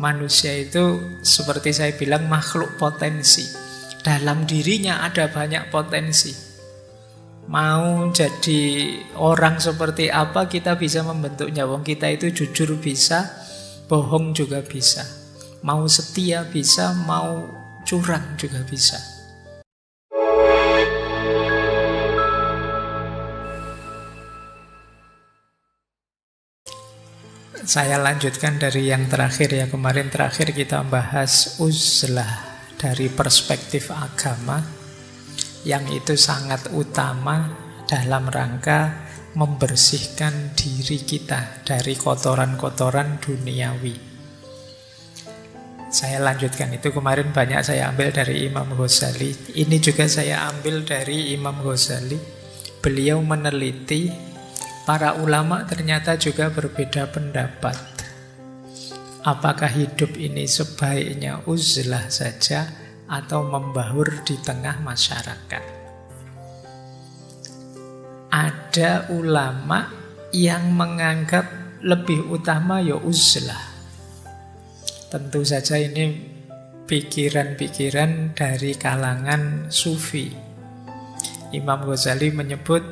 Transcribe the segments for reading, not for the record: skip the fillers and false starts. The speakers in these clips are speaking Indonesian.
Manusia itu seperti saya bilang makhluk potensi. Dalam dirinya ada banyak potensi. Mau jadi orang seperti apa kita bisa membentuknya. Wong kita itu jujur bisa, bohong juga bisa. Mau setia bisa, mau curang juga bisa. Saya lanjutkan dari yang terakhir ya. Kemarin terakhir kita bahas uzlah dari perspektif agama, yang itu sangat utama dalam rangka membersihkan diri kita dari kotoran-kotoran duniawi. Saya lanjutkan itu. Kemarin banyak saya ambil dari Imam Ghazali. Ini juga saya ambil dari Imam Ghazali. Beliau meneliti para ulama ternyata juga berbeda pendapat. Apakah hidup ini sebaiknya uzlah saja atau membaur di tengah masyarakat? Ada ulama yang menganggap lebih utama ya uzlah. Tentu saja ini pikiran-pikiran dari kalangan sufi. Imam Ghazali menyebut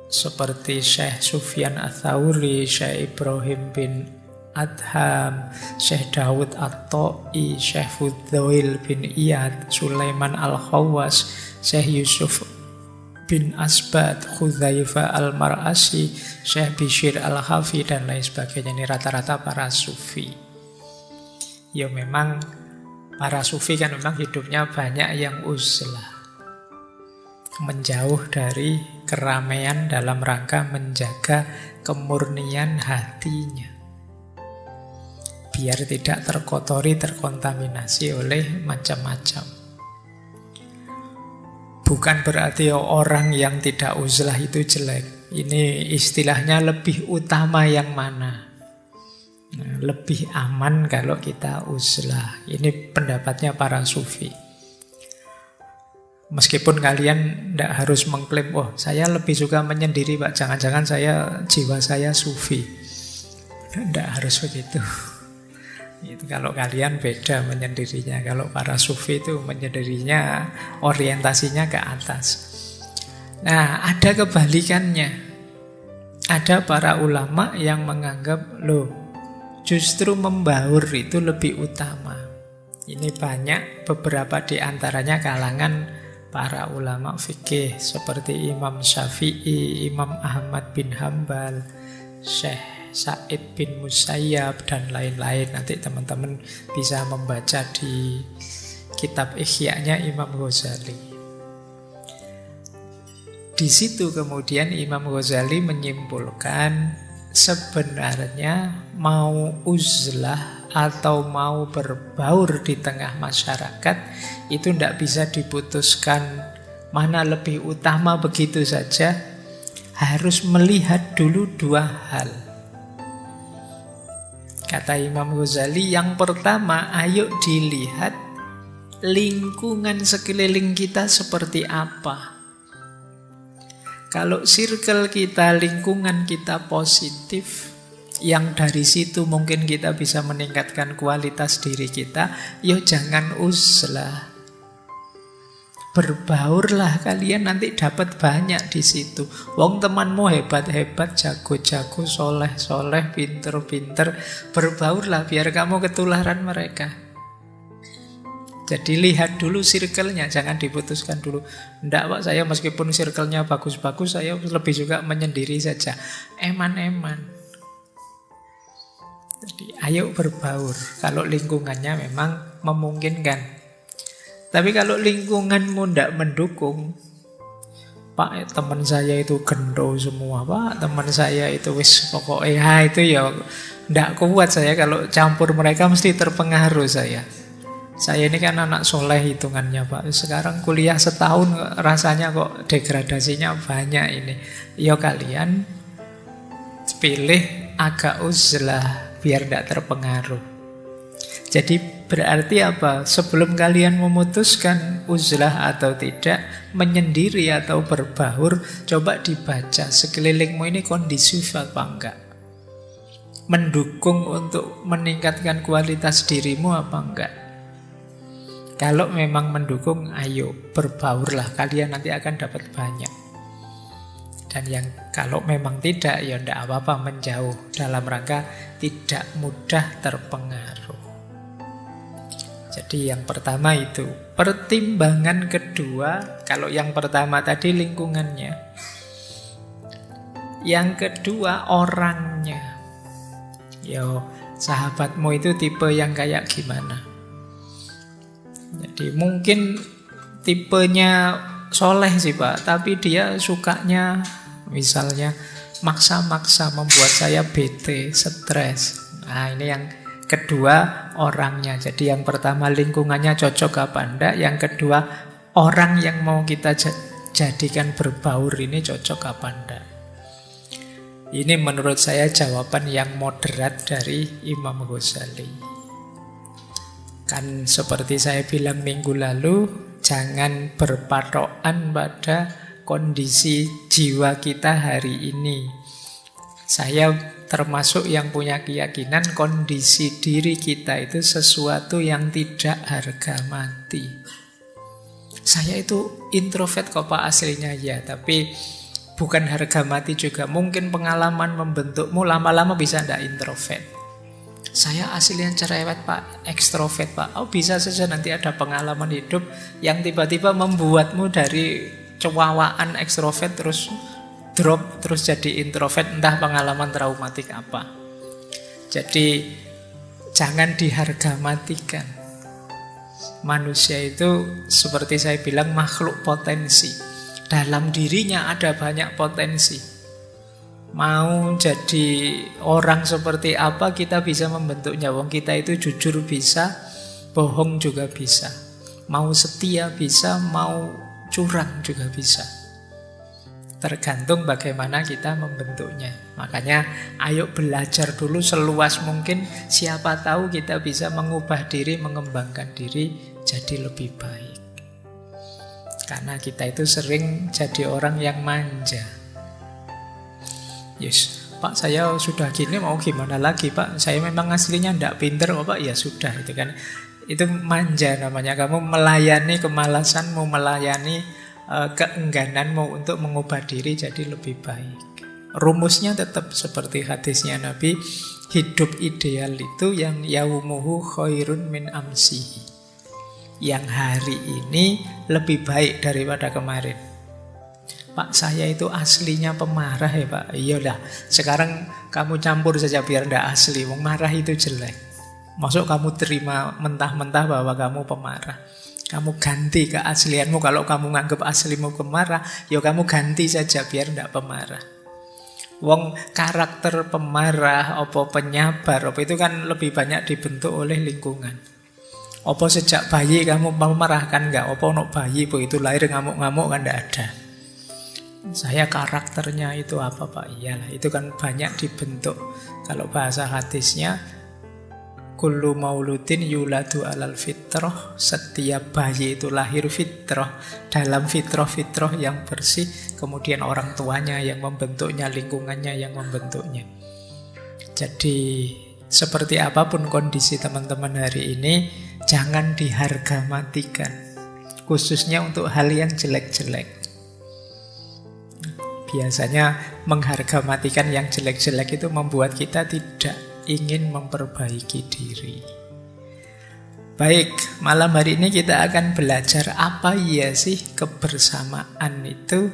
seperti Syekh Sufyan Ats-Tsauri, Syekh Ibrahim bin Adham, Syekh Dawud At-Ta'i, Syekh Fudhail bin Iyad, Sulaiman Al-Khawwas, Syekh Yusuf bin Asbat, Khuzaifah Al-Mar'asi, Syekh Bishr Al-Hafi, dan lain sebagainya. Ini rata-rata para sufi. Ya memang para sufi kan memang hidupnya banyak yang uzlah, menjauh dari keramaian dalam rangka menjaga kemurnian hatinya, biar tidak terkotori, terkontaminasi oleh macam-macam. Bukan berarti orang yang tidak uzlah itu jelek. Ini istilahnya lebih utama yang mana? Lebih aman kalau kita uzlah. Ini pendapatnya para sufi. Meskipun kalian tidak harus mengklaim, oh saya lebih suka menyendiri Pak, jangan-jangan jiwa saya sufi. Tidak harus begitu. Itu kalau kalian beda menyendirinya. Kalau para sufi itu menyendirinya orientasinya ke atas. Nah, ada kebalikannya. Ada para ulama yang menganggap, loh justru membaur itu lebih utama. Ini banyak, beberapa di antaranya kalangan para ulama fikih seperti Imam Syafi'i, Imam Ahmad bin Hambal, Syekh Sa'id bin Musayyab, dan lain-lain. Nanti teman-teman bisa membaca di kitab Ihya-nya Imam Ghazali. Di situ kemudian Imam Ghazali menyimpulkan sebenarnya mau uzlah atau mau berbaur di tengah masyarakat itu tidak bisa diputuskan mana lebih utama begitu saja. Harus melihat dulu dua hal. Kata Imam Ghazali, yang pertama, ayo dilihat lingkungan sekeliling kita seperti apa. Kalau circle kita, lingkungan kita positif, yang dari situ mungkin kita bisa meningkatkan kualitas diri kita, yo jangan uzlah. Berbaurlah kalian, nanti dapat banyak di situ. Wong temanmu hebat-hebat, jago-jago, soleh-soleh, pinter-pinter. Berbaurlah biar kamu ketularan mereka. Jadi lihat dulu circle-nya, jangan diputuskan dulu. Ndak Pak, saya meskipun circle-nya bagus-bagus, saya lebih suka menyendiri saja. Eman-eman. Jadi ayo berbaur kalau lingkungannya memang memungkinkan. Tapi kalau lingkunganmu ndak mendukung, Pak teman saya itu gendo semua, Pak teman saya itu wis pokoknya itu ya ndak kuat saya kalau campur mereka, mesti terpengaruh saya. Saya ini kan anak soleh hitungannya Pak. Sekarang kuliah setahun rasanya kok degradasinya banyak ini. Ya kalian pilih agak uzlah biar tidak terpengaruh. Jadi berarti apa? Sebelum kalian memutuskan uzlah atau tidak, menyendiri atau berbaur, coba dibaca sekelilingmu ini kondisif apa enggak. mendukung untuk meningkatkan kualitas dirimu apa enggak? Kalau memang mendukung, ayo berbaurlah, kalian nanti akan dapat banyak. Dan yang kalau memang tidak, ya enggak apa-apa, menjauh dalam rangka tidak mudah terpengaruh. Jadi yang pertama itu. Pertimbangan kedua, kalau yang pertama tadi lingkungannya, yang kedua orangnya. Yo, sahabatmu itu tipe yang kayak gimana? Jadi mungkin tipenya soleh sih Pak, tapi dia sukanya misalnya maksa-maksa, membuat saya bete, stres. Nah ini yang kedua, orangnya. Jadi yang pertama lingkungannya cocok apa enggak, yang kedua orang yang mau kita jadikan berbaur ini cocok apa enggak. Ini menurut saya jawaban yang moderat dari Imam Ghazali. Kan seperti saya bilang minggu lalu, jangan berpatokan pada kondisi jiwa kita hari ini. Saya termasuk yang punya keyakinan kondisi diri kita itu sesuatu yang tidak harga mati. Saya itu introvert kok Pak aslinya ya, tapi bukan harga mati juga. Mungkin pengalaman membentukmu lama-lama bisa tidak introvert. Saya aslinya cerewet Pak, ekstrovert Pak. Oh bisa saja nanti ada pengalaman hidup yang tiba-tiba membuatmu dari cewawaan ekstrovert terus drop, terus jadi introvert, entah pengalaman traumatik apa. Jadi jangan diharga matikan. Manusia itu seperti saya bilang makhluk potensi. Dalam dirinya ada banyak potensi. Mau jadi orang seperti apa kita bisa membentuknya. Wong kita itu jujur bisa, bohong juga bisa. Mau setia bisa, mau curang juga bisa. Tergantung bagaimana kita membentuknya. Makanya ayo belajar dulu seluas mungkin. Siapa tahu kita bisa mengubah diri, mengembangkan diri jadi lebih baik. Karena kita itu sering jadi orang yang manja. Yes, Pak saya sudah gini mau gimana lagi Pak? Saya memang aslinya tidak pinter kok Pak. Ya sudah itu kan. Itu manja namanya. Kamu melayani kemalasanmu, melayani keenggananmu untuk mengubah diri jadi lebih baik. Rumusnya tetap seperti hadisnya Nabi, hidup ideal itu yang yaumuhu khairun min amsihi. Yang hari ini lebih baik daripada kemarin. Pak saya itu aslinya pemarah ya Pak. Iyalah, sekarang kamu campur saja biar tidak asli. Wong marah itu jelek. Masuk kamu terima mentah-mentah bahwa kamu pemarah. Kamu ganti keaslianmu. Kalau kamu nganggap aslimu pemarah, ya kamu ganti saja biar tidak pemarah. Wong karakter pemarah, apa penyabar, apa itu kan lebih banyak dibentuk oleh lingkungan. Apa sejak bayi kamu pemarah kan enggak? Apa ono bayi begitu lahir ngamuk-ngamuk kan enggak ada. Saya karakternya itu apa Pak? Iyalah, itu kan banyak dibentuk. Kalau bahasa hadisnya, kullu mauludin yuladu alal fitrah. Setiap bayi itu lahir fitrah, dalam fitrah-fitrah yang bersih. Kemudian orang tuanya yang membentuknya, lingkungannya yang membentuknya. Jadi seperti apapun kondisi teman-teman hari ini, jangan diharga matikan. Khususnya untuk hal yang jelek-jelek. Biasanya mengharga matikan yang jelek-jelek itu membuat kita tidak ingin memperbaiki diri. Baik, malam hari ini kita akan belajar apa ya sih kebersamaan itu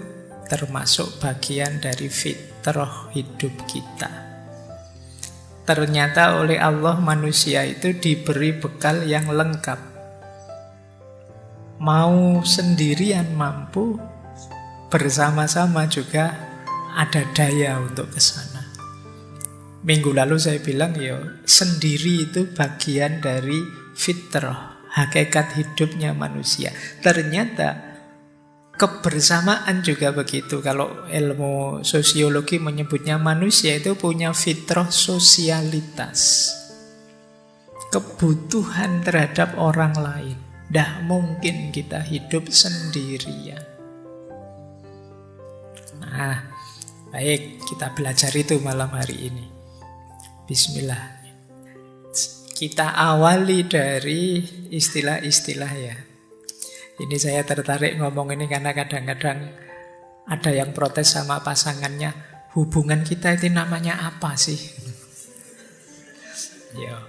termasuk bagian dari fitrah hidup kita. Ternyata oleh Allah manusia itu diberi bekal yang lengkap. Mau sendirian mampu, bersama-sama juga ada daya untuk ke sana. Minggu lalu saya bilang ya, sendiri itu bagian dari fitrah, hakikat hidupnya manusia. Ternyata kebersamaan juga begitu. Kalau ilmu sosiologi menyebutnya manusia itu punya fitrah sosialitas. Kebutuhan terhadap orang lain. Tidak mungkin kita hidup sendirian. Nah, baik, kita belajar itu malam hari ini. Bismillah. Kita awali dari istilah-istilah ya. Ini saya tertarik ngomong ini karena kadang-kadang ada yang protes sama pasangannya. Hubungan kita itu namanya apa sih? Ya,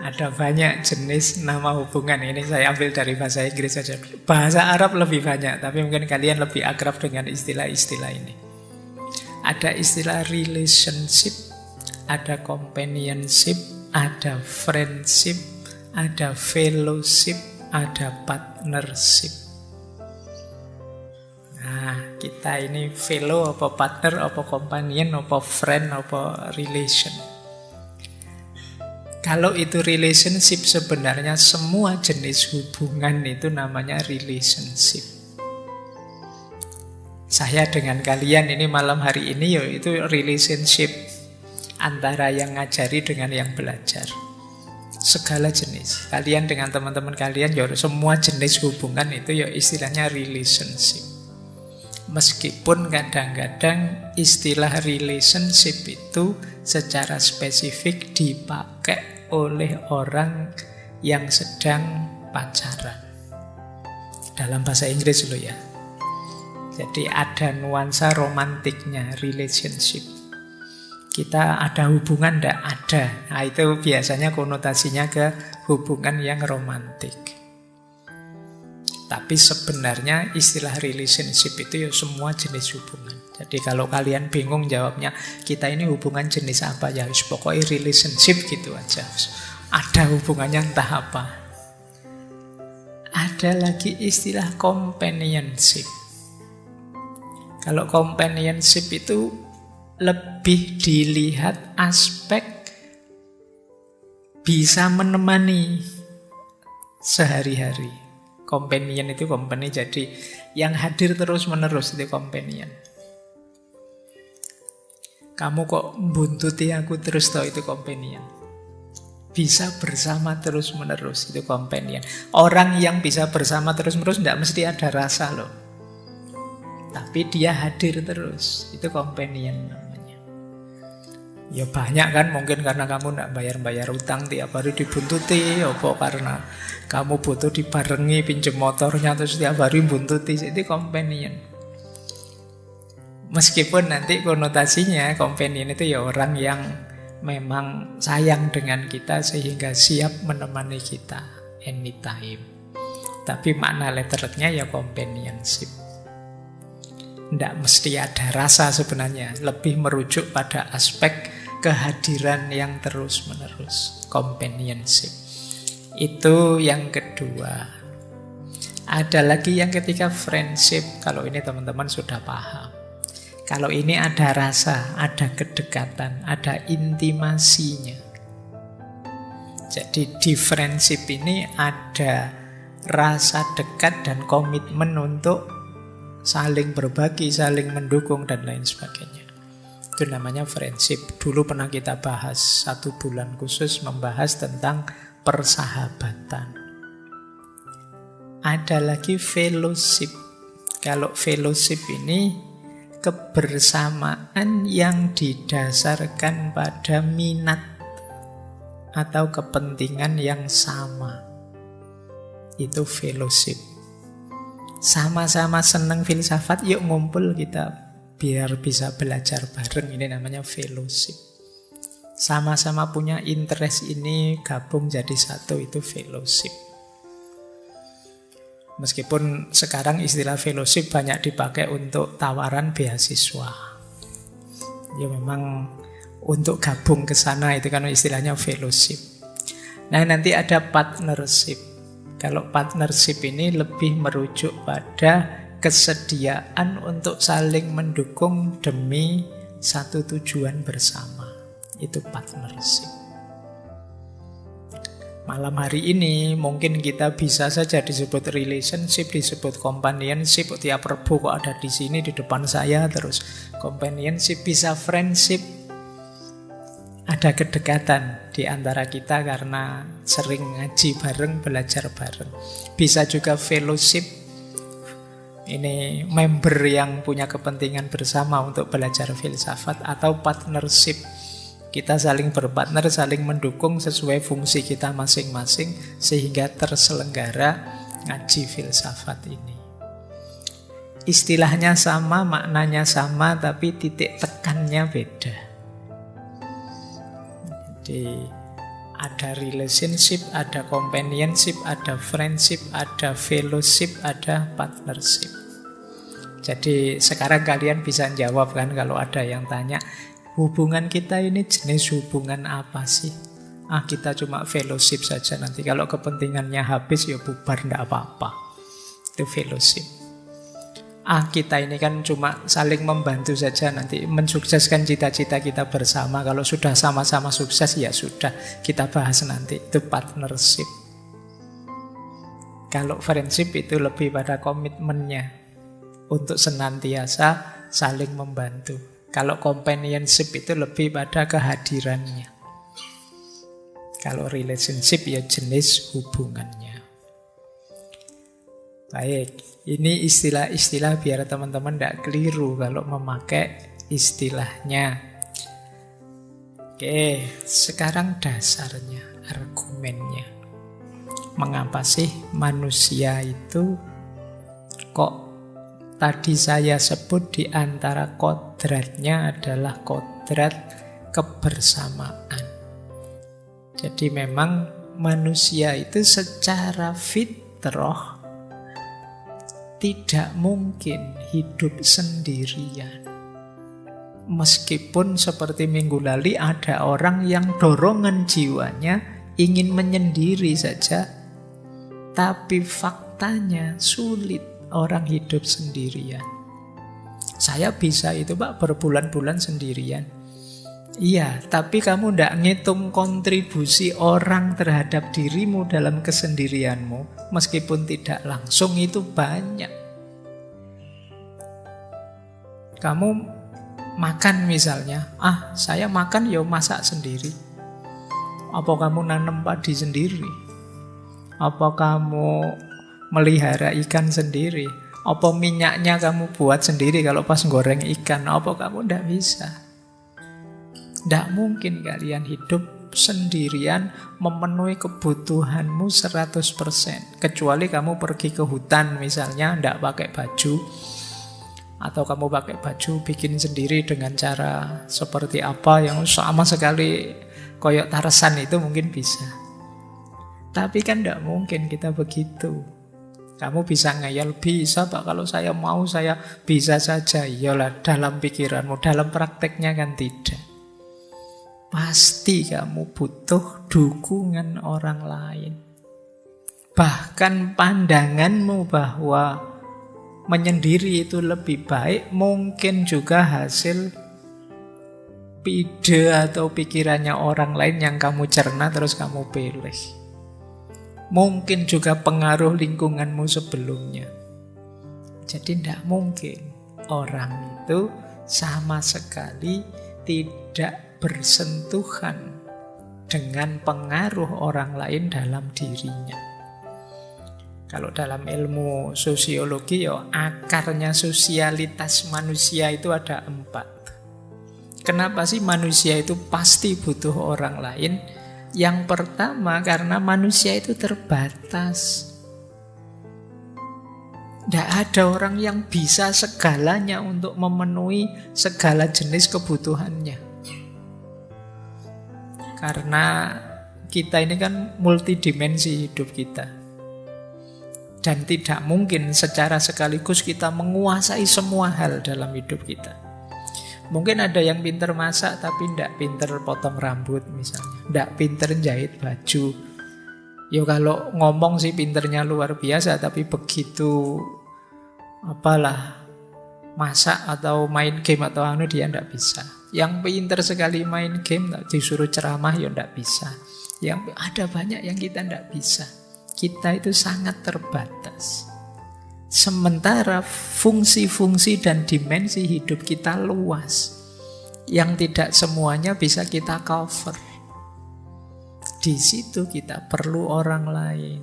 ada banyak jenis nama hubungan. Ini saya ambil dari bahasa Inggris saja. Bahasa Arab lebih banyak, tapi mungkin kalian lebih akrab dengan istilah-istilah ini. Ada istilah relationship, ada companionship, ada friendship, ada fellowship, ada partnership. Nah, kita ini fellow, apa partner, apa companion, apa friend, apa relation. Kalau itu relationship, sebenarnya semua jenis hubungan itu namanya relationship. Saya dengan kalian ini malam hari ini ya itu relationship antara yang ngajari dengan yang belajar. Segala jenis. Kalian dengan teman-teman kalian ya semua jenis hubungan itu ya istilahnya relationship. Meskipun kadang-kadang istilah relationship itu secara spesifik dipakai oleh orang yang sedang pacaran. Dalam bahasa Inggris loh ya. Jadi ada nuansa romantiknya relationship. Kita ada hubungan enggak? Ada. Nah itu biasanya konotasinya ke hubungan yang romantik. Tapi sebenarnya istilah relationship itu ya semua jenis hubungan. Jadi kalau kalian bingung jawabnya, kita ini hubungan jenis apa ya? Pokoknya relationship gitu aja. Ada hubungannya entah apa. Ada lagi istilah companionship. Kalau companionship itu lebih dilihat aspek bisa menemani sehari-hari. Companion itu company, jadi yang hadir terus-menerus itu companion. Kamu kok buntuti aku terus toh, itu companion. Bisa bersama terus-menerus, itu companion. Orang yang bisa bersama terus-menerus tidak mesti ada rasa loh. Tapi dia hadir terus, itu companion namanya. Ya banyak kan, mungkin karena kamu tidak bayar-bayar utang tiap hari dibuntuti, apa karena kamu butuh dibarengi pinjam motornya terus tiap hari buntuti, itu companion. Meskipun nanti konotasinya companion itu ya orang yang memang sayang dengan kita sehingga siap menemani kita anytime. Tapi makna letternya ya companionship. Tidak mesti ada rasa sebenarnya, lebih merujuk pada aspek kehadiran yang terus-menerus, companionship. Itu yang kedua. Ada lagi yang ketiga, friendship. Kalau ini teman-teman sudah paham. Kalau ini ada rasa, ada kedekatan, ada intimasinya. Jadi di friendship ini ada rasa dekat dan komitmen untuk saling berbagi, saling mendukung, dan lain sebagainya. Itu namanya friendship. Dulu pernah kita bahas 1 bulan khusus membahas tentang persahabatan. Ada lagi fellowship. Kalau fellowship ini kebersamaan yang didasarkan pada minat atau kepentingan yang sama. Itu fellowship. Sama-sama senang filsafat, yuk ngumpul kita biar bisa belajar bareng. Ini namanya fellowship. Sama-sama punya interest ini, gabung jadi satu, itu fellowship. Meskipun sekarang istilah fellowship banyak dipakai untuk tawaran beasiswa. Ya memang untuk gabung ke sana itu kan istilahnya fellowship. Nah nanti ada partnership. Kalau partnership ini lebih merujuk pada kesediaan untuk saling mendukung demi satu tujuan bersama. Itu partnership. Malam hari ini mungkin kita bisa saja disebut relationship, disebut companionship. Tiap Rebo kok ada di sini di depan saya terus. Companionship, bisa friendship. Ada kedekatan di antara kita karena sering ngaji bareng, belajar bareng. Bisa juga fellowship. Ini member yang punya kepentingan bersama untuk belajar filsafat. Atau partnership. Kita saling berpartner, saling mendukung sesuai fungsi kita masing-masing sehingga terselenggara ngaji filsafat ini. Istilahnya sama, maknanya sama, tapi titik tekannya beda. Jadi ada relationship, ada companionship, ada friendship, ada fellowship, ada partnership. Jadi sekarang kalian bisa jawab kan kalau ada yang tanya, hubungan kita ini jenis hubungan apa sih? Kita cuma fellowship saja, nanti kalau kepentingannya habis ya bubar, enggak apa-apa. Itu fellowship. Kita ini kan cuma saling membantu saja, nanti mensukseskan cita-cita kita bersama. Kalau sudah sama-sama sukses ya sudah, kita bahas nanti. Itu partnership. Kalau friendship itu lebih pada komitmennya untuk senantiasa saling membantu. Kalau companionship itu lebih pada kehadirannya. Kalau relationship ya jenis hubungannya. Baik, ini istilah-istilah biar teman-teman tidak keliru kalau memakai istilahnya. Oke, sekarang dasarnya, argumennya. Mengapa sih manusia itu kok tadi saya sebut di antara kodratnya adalah kodrat kebersamaan. Jadi memang manusia itu secara fitrah tidak mungkin hidup sendirian. Meskipun seperti minggu lalu ada orang yang dorongan jiwanya ingin menyendiri saja, tapi faktanya sulit orang hidup sendirian. Saya bisa itu Pak berbulan-bulan sendirian. Iya, tapi kamu tidak ngitung kontribusi orang terhadap dirimu dalam kesendirianmu. Meskipun tidak langsung itu banyak. Kamu makan misalnya, saya makan ya masak sendiri. Apa kamu nanam padi sendiri? Apa kamu melihara ikan sendiri? Apa minyaknya kamu buat sendiri kalau pas goreng ikan? Apa kamu tidak bisa? Tidak mungkin kalian hidup sendirian memenuhi kebutuhanmu 100%. Kecuali kamu pergi ke hutan misalnya, tidak pakai baju. Atau kamu pakai baju bikin sendiri dengan cara seperti apa yang sama sekali koyok Tarzan, itu mungkin bisa. Tapi kan tidak mungkin kita begitu. Kamu bisa ngayal, bisa Pak, kalau saya mau saya bisa saja. Iyalah dalam pikiranmu, dalam prakteknya kan tidak. Pasti kamu butuh dukungan orang lain. Bahkan pandanganmu bahwa menyendiri itu lebih baik mungkin juga hasil ide atau pikirannya orang lain yang kamu cerna terus kamu pilih. Mungkin juga pengaruh lingkunganmu sebelumnya. Jadi tidak mungkin orang itu sama sekali tidak bersentuhan dengan pengaruh orang lain dalam dirinya. Kalau dalam ilmu sosiologi ya akarnya sosialitas manusia itu ada 4. Kenapa sih manusia itu pasti butuh orang lain? Yang pertama karena manusia itu terbatas. Tidak ada orang yang bisa segalanya untuk memenuhi segala jenis kebutuhannya. Karena kita ini kan multidimensi hidup kita. Dan tidak mungkin secara sekaligus kita menguasai semua hal dalam hidup kita. Mungkin ada yang pinter masak tapi tidak pinter potong rambut misalnya. Tidak pinter jahit baju. Ya kalau ngomong sih pinternya luar biasa, tapi begitu masak atau main game atau dia tidak bisa. Yang pinter sekali main game disuruh ceramah ya tidak bisa. Yang ada banyak yang kita tidak bisa. Kita itu sangat terbatas. Sementara fungsi-fungsi dan dimensi hidup kita luas, yang tidak semuanya bisa kita cover. Di situ kita perlu orang lain.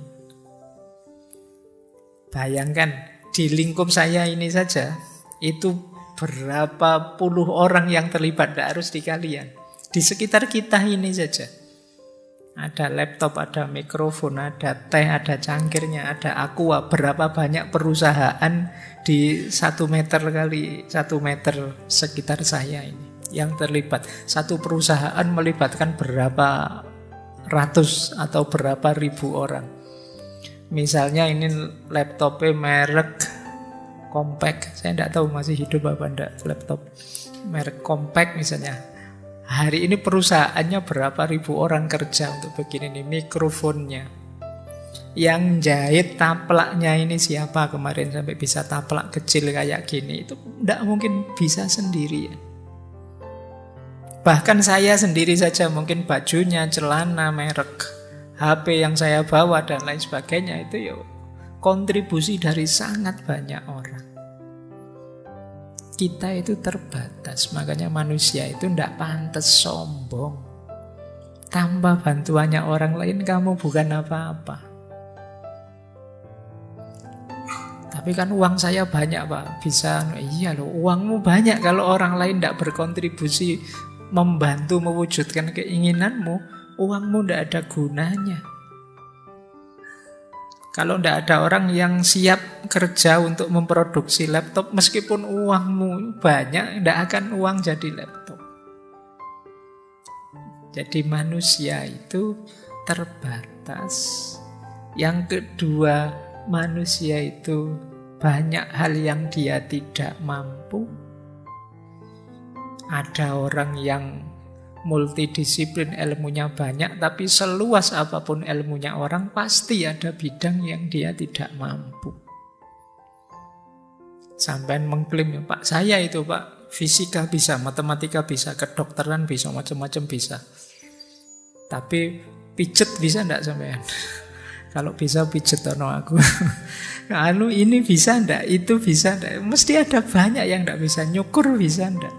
Bayangkan di lingkup saya ini saja, itu berapa puluh orang yang terlibat, tidak harus di kalian. Di sekitar kita ini saja. Ada laptop, ada mikrofon, ada teh, ada cangkirnya, ada aqua. Berapa banyak perusahaan di 1 meter kali 1 meter sekitar saya ini yang terlibat. Satu perusahaan melibatkan berapa ratus atau berapa ribu orang. Misalnya ini laptopnya merek Compaq. Saya tidak tahu masih hidup apa enggak laptop merek Compaq misalnya. Hari ini perusahaannya berapa ribu orang kerja untuk begini nih mikrofonnya. Yang jahit taplaknya ini siapa kemarin sampai bisa taplak kecil kayak gini. Itu tidak mungkin bisa sendiri ya. Bahkan saya sendiri saja mungkin bajunya, celana, merek, HP yang saya bawa dan lain sebagainya itu ya kontribusi dari sangat banyak orang. Kita itu terbatas, makanya manusia itu tidak pantas sombong. Tanpa bantuannya orang lain kamu bukan apa-apa. Tapi kan uang saya banyak Pak, bisa, iya loh uangmu banyak. Kalau orang lain tidak berkontribusi membantu mewujudkan keinginanmu, uangmu tidak ada gunanya. Kalau tidak ada orang yang siap kerja untuk memproduksi laptop, meskipun uangmu banyak, tidak akan uang jadi laptop. Jadi manusia itu terbatas. Yang kedua, manusia itu banyak hal yang dia tidak mampu. Ada orang yang multidisiplin ilmunya banyak, tapi seluas apapun ilmunya orang, pasti ada bidang yang dia tidak mampu. Sampai mengklaim, Pak saya itu Pak, fisika bisa, matematika bisa, kedokteran bisa, macam-macam bisa. Tapi pijet bisa enggak sampean? Kalau bisa pijet ono aku. Kalau ini bisa enggak, itu bisa enggak? Mesti ada banyak yang enggak bisa, nyukur bisa enggak?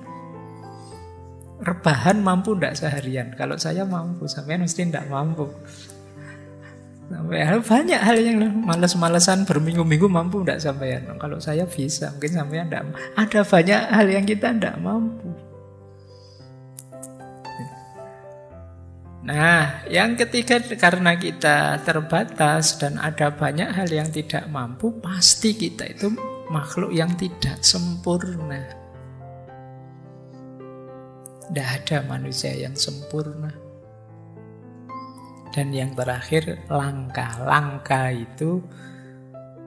Rebahan mampu enggak seharian? Kalau saya mampu, sampean mesti enggak mampu. Banyak hal yang malas-malasan berminggu-minggu mampu enggak sampean? Kalau saya bisa, mungkin sampean enggak. Ada banyak hal yang kita enggak mampu. Nah, yang ketiga, karena kita terbatas dan ada banyak hal yang tidak mampu, pasti kita itu makhluk yang tidak sempurna. Tidak ada manusia yang sempurna. Dan yang terakhir, langka. Itu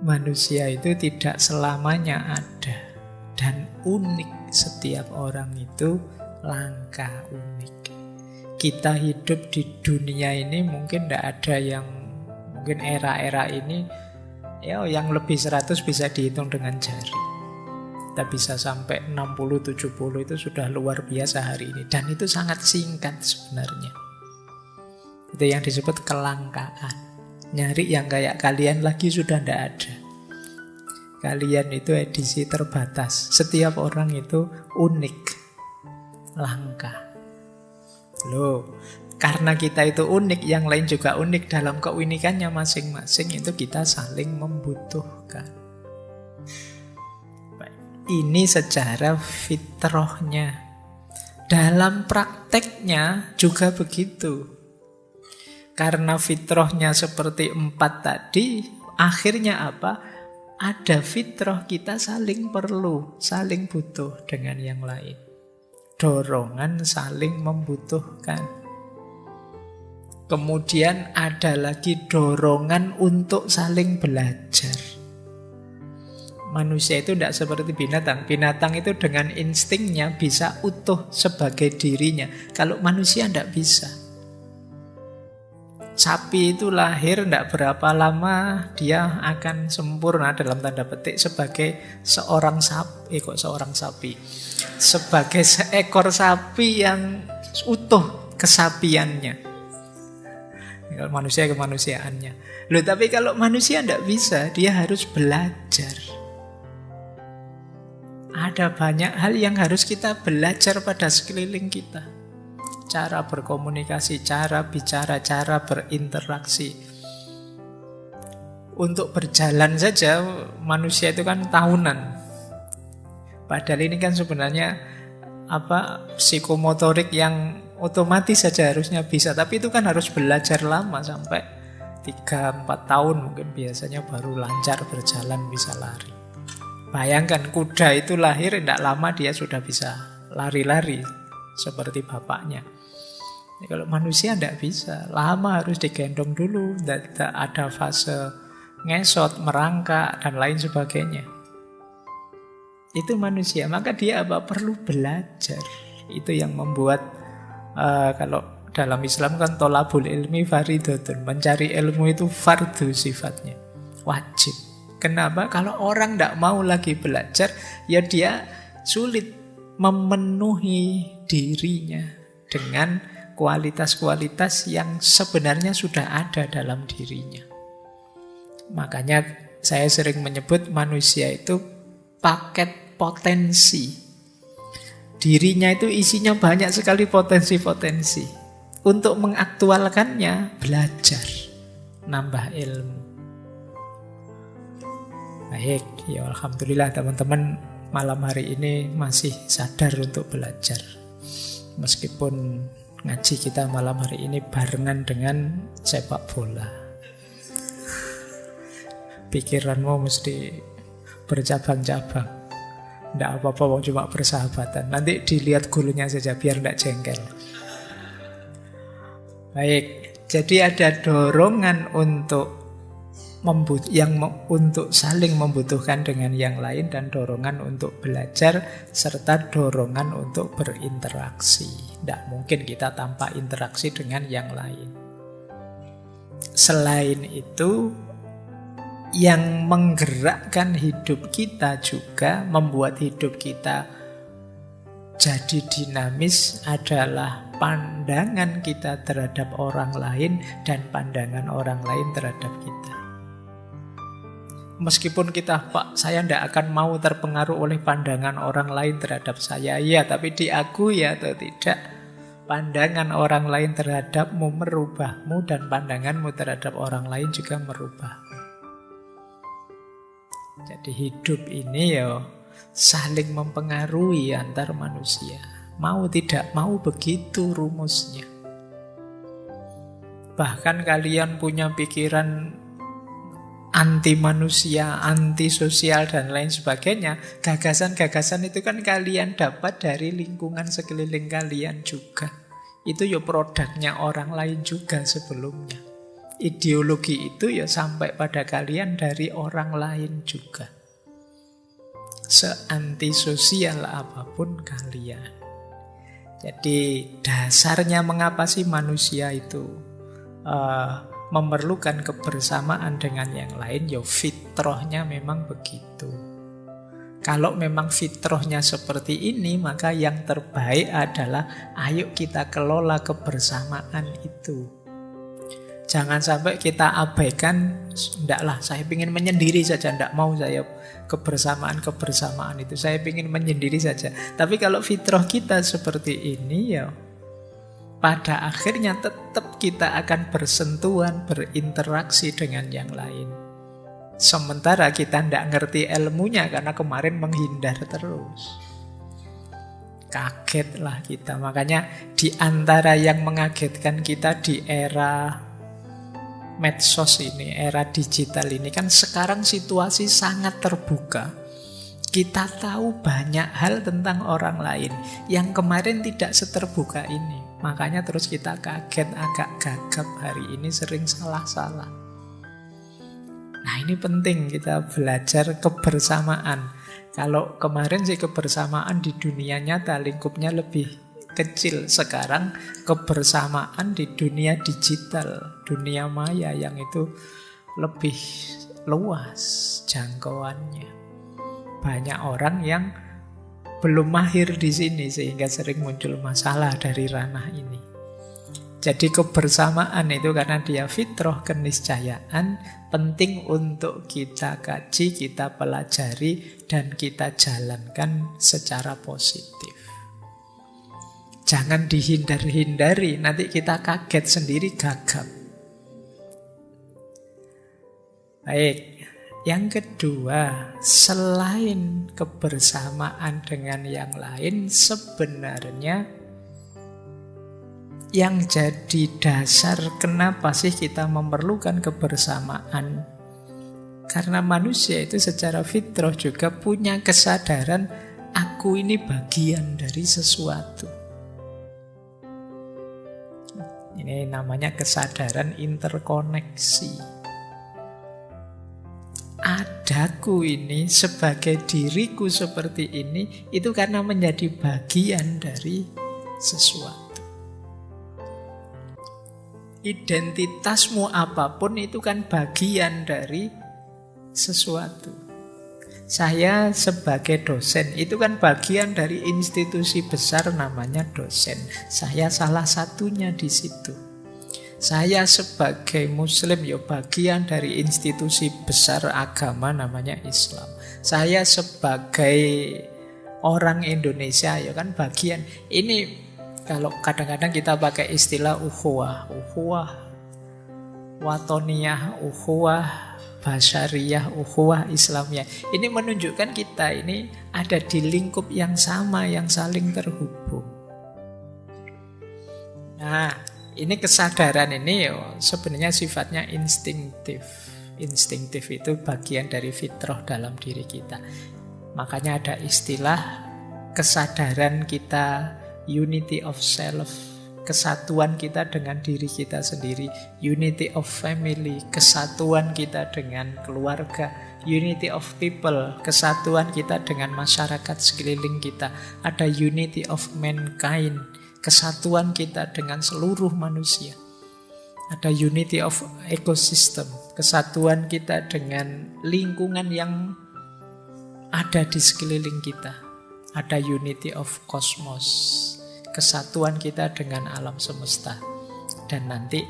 manusia itu tidak selamanya ada. Dan unik, setiap orang itu langka, unik. Kita hidup di dunia ini mungkin tidak ada yang, mungkin era-era ini ya yang lebih 100 bisa dihitung dengan jari. Kita bisa sampai 60-70 itu sudah luar biasa hari ini. Dan itu sangat singkat sebenarnya. Itu yang disebut kelangkaan. Nyari yang kayak kalian lagi sudah tidak ada. Kalian itu edisi terbatas. Setiap orang itu unik, langka. Loh, karena kita itu unik, yang lain juga unik. Dalam keunikannya masing-masing itu kita saling membutuhkan. Ini secara fitrahnya. Dalam prakteknya juga begitu. Karena fitrahnya seperti 4 tadi, akhirnya apa? Ada fitrah kita saling perlu, saling butuh dengan yang lain. Dorongan saling membutuhkan. Kemudian ada lagi dorongan untuk saling belajar. Manusia itu tidak seperti binatang. Binatang itu dengan instingnya bisa utuh sebagai dirinya. Kalau manusia tidak bisa. Sapi itu lahir tidak berapa lama dia akan sempurna dalam tanda petik sebagai seorang sapi. Sebagai seekor sapi yang utuh kesapiannya. Kalau manusia kemanusiaannya. Loh, tapi kalau manusia tidak bisa, dia harus belajar. Ada banyak hal yang harus kita belajar pada sekeliling kita. Cara berkomunikasi, cara bicara, cara berinteraksi. Untuk berjalan saja manusia itu kan tahunan. Padahal ini kan sebenarnya psikomotorik yang otomatis saja harusnya bisa. Tapi itu kan harus belajar lama, sampai 3-4 tahun mungkin biasanya baru lancar berjalan bisa lari. Bayangkan kuda itu lahir tidak lama dia sudah bisa lari-lari seperti bapaknya. Kalau manusia tidak bisa, lama harus digendong dulu, tidak ada fase ngesot, merangkak, dan lain sebagainya. Itu manusia, maka dia apa? Perlu belajar. Itu yang membuat, kalau dalam Islam kan tolabul ilmi fardhotun, mencari ilmu itu fardu sifatnya, wajib. Kenapa? Kalau orang tidak mau lagi belajar, ya dia sulit memenuhi dirinya dengan kualitas-kualitas yang sebenarnya sudah ada dalam dirinya. Makanya saya sering menyebut manusia itu paket potensi. Dirinya itu isinya banyak sekali potensi-potensi. Untuk mengaktualkannya, belajar, nambah ilmu. Baik, ya alhamdulillah teman-teman malam hari ini masih sadar untuk belajar. Meskipun ngaji kita malam hari ini barengan dengan sepak bola. Pikiranmu mesti bercabang-cabang. Tidak apa-apa, cuma persahabatan. Nanti dilihat gulunya saja biar tidak jengkel. Baik, jadi ada dorongan untuk untuk saling membutuhkan dengan yang lain, dan dorongan untuk belajar, serta dorongan untuk berinteraksi. Tidak mungkin kita tanpa interaksi dengan yang lain. Selain itu, yang menggerakkan hidup kita juga, membuat hidup kita jadi dinamis, adalah pandangan kita terhadap orang lain dan pandangan orang lain terhadap kita. Meskipun kita, Pak, saya tidak akan mau terpengaruh oleh pandangan orang lain terhadap saya. Ya, tapi diakui atau tidak, pandangan orang lain terhadapmu merubahmu, dan pandanganmu terhadap orang lain juga merubahmu. Jadi hidup ini ya saling mempengaruhi antar manusia. Mau tidak mau begitu rumusnya. Bahkan kalian punya pikiran anti manusia, anti sosial, dan lain sebagainya. Gagasan-gagasan itu kan kalian dapat dari lingkungan sekeliling kalian juga. Itu ya produknya orang lain juga sebelumnya. Ideologi itu ya sampai pada kalian dari orang lain juga. Seantisosial apapun kalian. Jadi dasarnya mengapa sih manusia itu memerlukan kebersamaan dengan yang lain, ya fitrahnya memang begitu. Kalau memang fitrahnya seperti ini, maka yang terbaik adalah ayo kita kelola kebersamaan itu. Jangan sampai kita abaikan, ndaklah saya ingin menyendiri saja, ndak mau saya kebersamaan itu, saya ingin menyendiri saja. Tapi kalau fitrah kita seperti ini, ya pada akhirnya tetap kita akan bersentuhan, berinteraksi dengan yang lain. Sementara kita tidak ngerti ilmunya karena kemarin menghindar terus. Kagetlah kita. Makanya di antara yang mengagetkan kita di era medsos ini, era digital ini, kan sekarang situasi sangat terbuka. Kita tahu banyak hal tentang orang lain yang kemarin tidak seterbuka ini. Makanya terus kita kaget, agak gagap hari ini, sering salah-salah. Nah ini penting kita belajar kebersamaan. Kalau kemarin sih kebersamaan di dunia nyata lingkupnya lebih kecil. Sekarang kebersamaan di dunia digital, dunia maya yang itu lebih luas jangkauannya. Banyak orang yang belum mahir di sini sehingga sering muncul masalah dari ranah ini. Jadi kebersamaan itu karena dia fitrah, keniscayaan, penting untuk kita kaji, kita pelajari, dan kita jalankan secara positif. Jangan dihindar-hindari, nanti kita kaget sendiri, gagap. Baik. Yang kedua, selain kebersamaan dengan yang lain, sebenarnya yang jadi dasar kenapa sih kita memerlukan kebersamaan. Karena manusia itu secara fitrah juga punya kesadaran aku ini bagian dari sesuatu. Ini namanya kesadaran interkoneksi. Adaku ini sebagai diriku seperti ini itu karena menjadi bagian dari sesuatu. Identitasmu apapun itu kan bagian dari sesuatu. Saya sebagai dosen itu kan bagian dari institusi besar namanya dosen. Saya salah satunya di situ. Saya sebagai muslim ya bagian dari institusi besar agama namanya Islam. Saya sebagai orang Indonesia ya kan bagian. Ini kalau kadang-kadang kita pakai istilah ukhuwah, watoniyah, ukhuwah basyariyah, ukhuwah Islamiyah. Ini menunjukkan kita ini ada di lingkup yang sama, yang saling terhubung. Nah, ini kesadaran ini sebenarnya sifatnya instinktif. Instinktif itu bagian dari fitrah dalam diri kita. Makanya ada istilah kesadaran kita, unity of self, kesatuan kita dengan diri kita sendiri, unity of family, kesatuan kita dengan keluarga, unity of people, kesatuan kita dengan masyarakat sekeliling kita, ada unity of mankind, kesatuan kita dengan seluruh manusia. Ada unity of ecosystem, kesatuan kita dengan lingkungan yang ada di sekeliling kita. Ada unity of cosmos, kesatuan kita dengan alam semesta. Dan nanti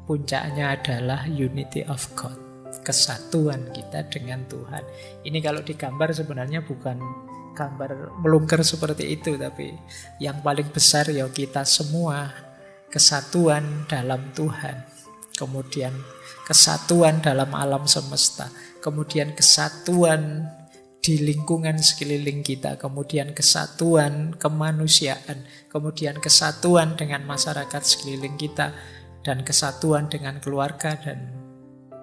puncaknya adalah unity of God, kesatuan kita dengan Tuhan. Ini kalau digambar sebenarnya bukan gambar melungker seperti itu, tapi yang paling besar ya kita semua, kesatuan dalam Tuhan, kemudian kesatuan dalam alam semesta, kemudian kesatuan di lingkungan sekeliling kita, kemudian kesatuan kemanusiaan, kemudian kesatuan dengan masyarakat sekeliling kita, dan kesatuan dengan keluarga, dan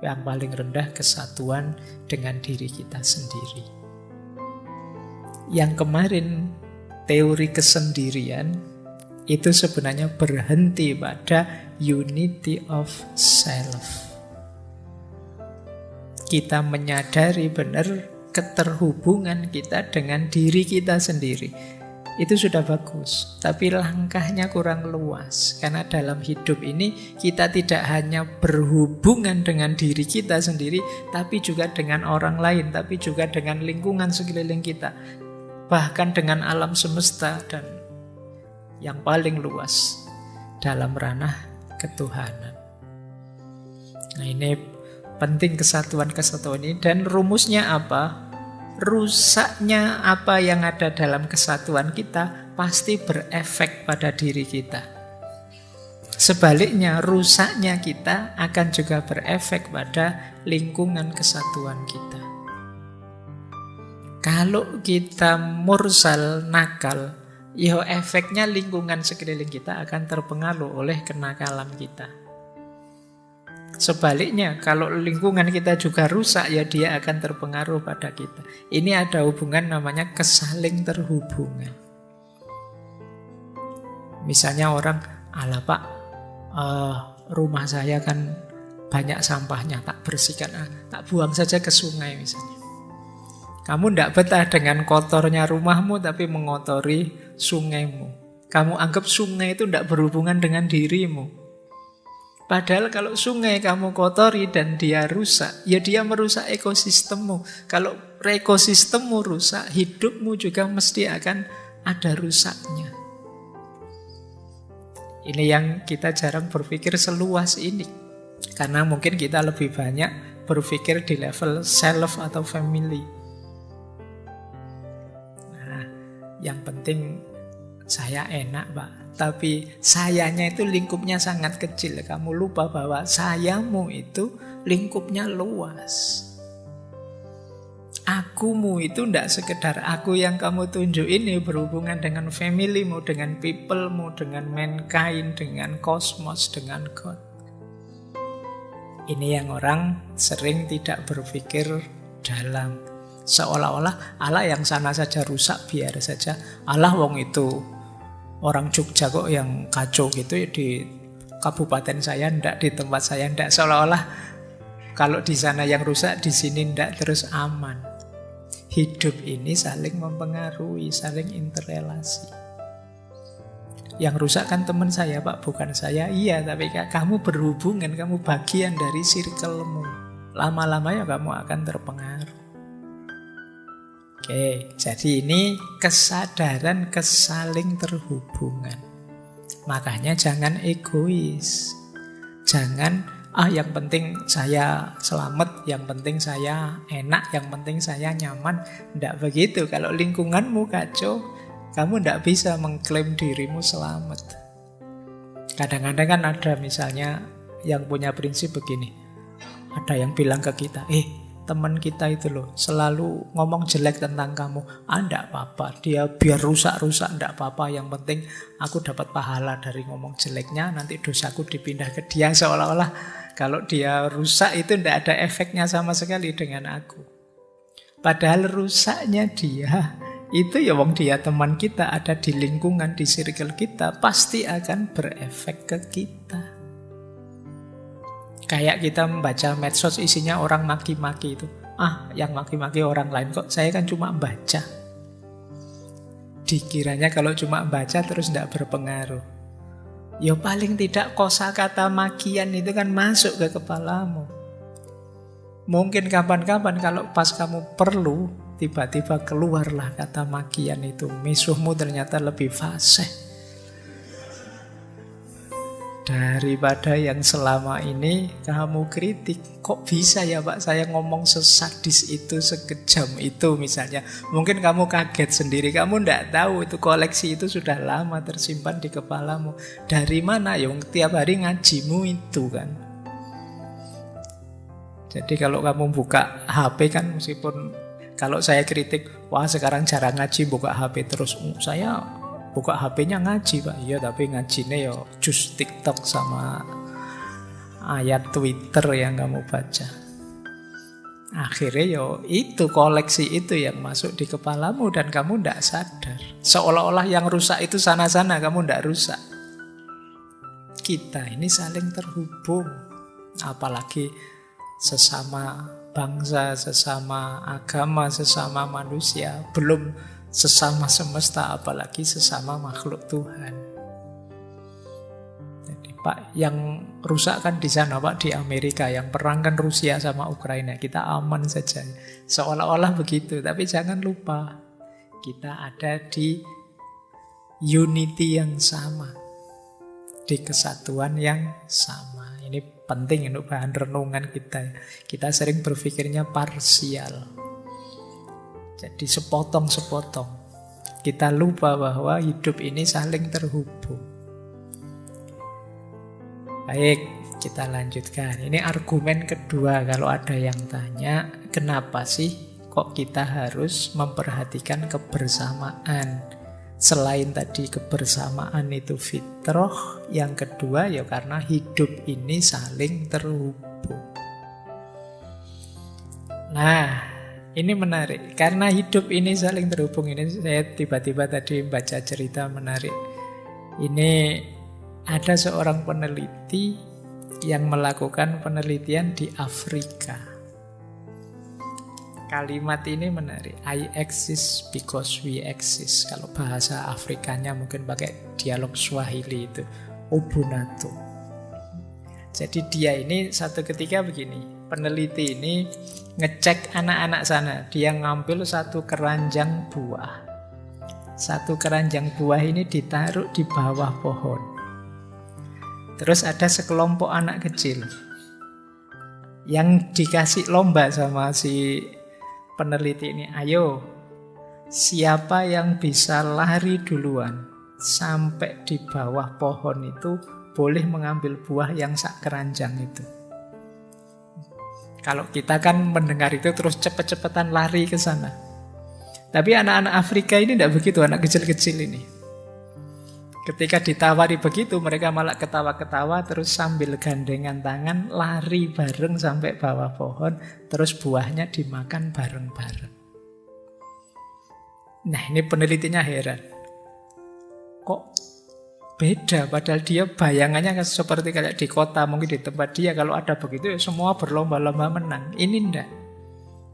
yang paling rendah kesatuan dengan diri kita sendiri. Yang kemarin teori kesendirian itu sebenarnya berhenti pada unity of self. Kita menyadari benar keterhubungan kita dengan diri kita sendiri. Itu sudah bagus, tapi langkahnya kurang luas. Karena dalam hidup ini kita tidak hanya berhubungan dengan diri kita sendiri, tapi juga dengan orang lain, tapi juga dengan lingkungan sekeliling kita, bahkan dengan alam semesta, dan yang paling luas dalam ranah ketuhanan. Nah, ini penting kesatuan-kesatuan ini. Dan rumusnya apa? Rusaknya apa yang ada dalam kesatuan kita pasti berefek pada diri kita. Sebaliknya, rusaknya kita akan juga berefek pada lingkungan kesatuan kita. Kalau kita mursal, nakal, ya efeknya lingkungan sekeliling kita akan terpengaruh oleh kenakalan kita. Sebaliknya, kalau lingkungan kita juga rusak, ya dia akan terpengaruh pada kita. Ini ada hubungan namanya kesaling terhubungan. Misalnya orang, "Alah Pak, rumah saya kan banyak sampahnya, tak bersihkan, tak buang saja ke sungai," misalnya. Kamu tidak betah dengan kotornya rumahmu, tapi mengotori sungaimu. Kamu anggap sungai itu tidak berhubungan dengan dirimu. Padahal kalau sungai kamu kotori dan dia rusak, ya dia merusak ekosistemmu. Kalau ekosistemmu rusak, hidupmu juga mesti akan ada rusaknya. Ini yang kita jarang berpikir seluas ini. Karena mungkin kita lebih banyak berpikir di level self atau family. Yang penting saya enak Pak, tapi sayanya itu lingkupnya sangat kecil. Kamu lupa bahwa sayamu itu lingkupnya luas. Akumu itu tidak sekedar aku yang kamu tunjuk ini berhubungan dengan familymu, dengan peoplemu, dengan mankind, dengan kosmos, dengan God. Ini yang orang sering tidak berpikir dalam. Seolah-olah Allah yang sana saja rusak, biar saja. Allah wong itu orang Jogja kok yang kacau gitu ya, di kabupaten saya ndak, di tempat saya ndak. Seolah-olah kalau di sana yang rusak, di sini ndak, terus aman. Hidup ini saling mempengaruhi, saling interrelasi. Yang rusak kan teman saya, Pak, bukan saya. Iya, tapi kamu berhubungan, kamu bagian dari circle-mu. Lama-lama ya kamu akan terpengaruh. Oke, jadi ini kesadaran kesaling terhubungan. Makanya jangan egois. Jangan yang penting saya selamat, yang penting saya enak, yang penting saya nyaman. Tidak begitu. Kalau lingkunganmu kacau, kamu tidak bisa mengklaim dirimu selamat. Kadang-kadang kan ada misalnya yang punya prinsip begini. Ada yang bilang ke kita, teman kita itu loh selalu ngomong jelek tentang kamu. Tidak apa-apa, dia biar rusak-rusak, tidak apa-apa. Yang penting aku dapat pahala dari ngomong jeleknya, nanti dosaku dipindah ke dia. Seolah-olah kalau dia rusak itu tidak ada efeknya sama sekali dengan aku. Padahal rusaknya dia itu ya wong dia teman kita, ada di lingkungan, di circle kita, pasti akan berefek ke kita. Kayak kita membaca medsos isinya orang maki-maki itu. Yang maki-maki orang lain, kok saya kan cuma baca. Dikiranya kalau cuma baca terus tidak berpengaruh. Ya paling tidak kosakata makian itu kan masuk ke kepalamu. Mungkin kapan-kapan kalau pas kamu perlu, tiba-tiba keluarlah kata makian itu. Musuhmu ternyata lebih fasih daripada yang selama ini kamu kritik. Kok bisa ya Pak saya ngomong sesadis itu, sekejam itu misalnya. Mungkin kamu kaget sendiri, kamu tidak tahu itu koleksi itu sudah lama tersimpan di kepalamu. Dari mana? Yang tiap hari ngajimu itu kan. Jadi kalau kamu buka HP kan, meskipun kalau saya kritik, wah sekarang jarang ngaji buka HP terus. Saya buka HP-nya ngaji Pak. Iya tapi ngajinya ya jus TikTok sama ayat Twitter yang kamu baca. Akhirnya ya itu koleksi itu yang masuk di kepalamu dan kamu tidak sadar. Seolah-olah yang rusak itu sana-sana, kamu tidak rusak. Kita ini saling terhubung. Apalagi sesama bangsa, sesama agama, sesama manusia. Belum sesama semesta, apalagi sesama makhluk Tuhan. Jadi Pak, yang rusak kan di sana Pak, di Amerika, yang perang kan Rusia sama Ukraina. Kita aman saja. Seolah-olah begitu, tapi jangan lupa kita ada di unity yang sama, di kesatuan yang sama. Ini penting untuk bahan renungan kita. Kita sering berpikirnya parsial. Jadi sepotong-sepotong. Kita lupa bahwa hidup ini saling terhubung. Baik, kita lanjutkan. Ini argumen kedua kalau ada yang tanya, kenapa sih kok kita harus memperhatikan kebersamaan? Selain tadi kebersamaan itu fitrah, yang kedua ya karena hidup ini saling terhubung. Nah, ini menarik, karena hidup ini saling terhubung. Ini saya tiba-tiba tadi baca cerita menarik. Ini ada seorang peneliti yang melakukan penelitian di Afrika. Kalimat ini menarik, I exist because we exist. Kalau bahasa Afrikanya mungkin pakai dialog Swahili itu, Ubuntu. Jadi dia ini satu ketika begini, peneliti ini ngecek anak-anak sana. Dia ngambil satu keranjang buah. Satu keranjang buah ini ditaruh di bawah pohon. Terus ada sekelompok anak kecil yang dikasih lomba sama si peneliti ini. Ayo, siapa yang bisa lari duluan sampai di bawah pohon itu boleh mengambil buah yang sak keranjang itu. Kalau kita kan mendengar itu terus cepet-cepetan lari ke sana. Tapi anak-anak Afrika ini tidak begitu, anak kecil-kecil ini. Ketika ditawari begitu, mereka malah ketawa-ketawa, terus sambil gandengan tangan, lari bareng sampai bawah pohon, terus buahnya dimakan bareng-bareng. Nah, ini penelitinya heran. Kok beda, padahal dia bayangannya seperti kayak di kota, mungkin di tempat dia kalau ada begitu ya semua berlomba-lomba menang. Ini enggak.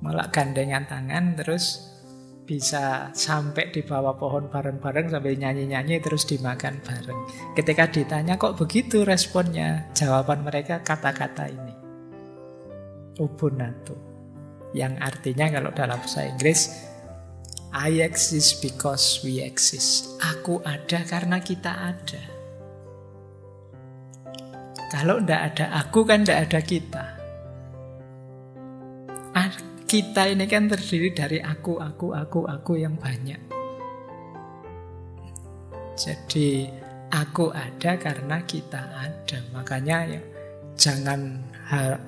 Malah gandengan tangan terus bisa sampai di bawah pohon bareng-bareng sambil nyanyi-nyanyi terus dimakan bareng. Ketika ditanya kok begitu responnya, jawaban mereka kata-kata ini. Ubuntu. Yang artinya kalau dalam bahasa Inggris, I exist because we exist. Aku ada karena kita ada. Kalau tidak ada aku kan tidak ada kita. Kita ini kan terdiri dari aku yang banyak. Jadi aku ada karena kita ada. Makanya ya, jangan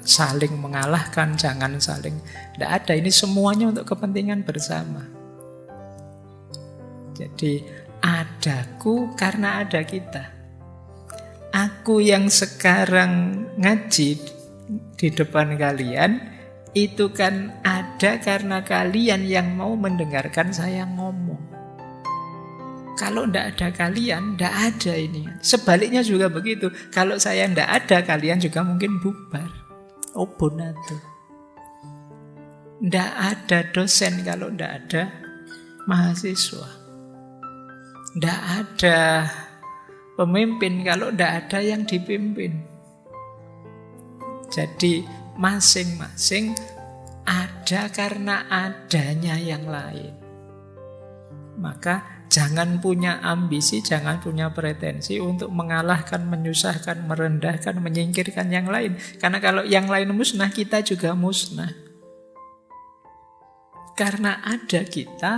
saling mengalahkan, jangan saling. Tidak ada, ini semuanya untuk kepentingan bersama. Jadi adaku karena ada kita. Aku yang sekarang ngaji di depan kalian, itu kan ada karena kalian yang mau mendengarkan saya ngomong. Kalau tidak ada kalian, tidak ada ini. Sebaliknya juga begitu. Kalau saya tidak ada, kalian juga mungkin bubar. Ubuntu. Tidak ada dosen kalau tidak ada mahasiswa. Tidak ada pemimpin kalau tidak ada yang dipimpin. Jadi masing-masing ada karena adanya yang lain. Maka jangan punya ambisi, jangan punya pretensi untuk mengalahkan, menyusahkan, merendahkan, menyingkirkan yang lain. Karena kalau yang lain musnah, kita juga musnah. Karena ada kita,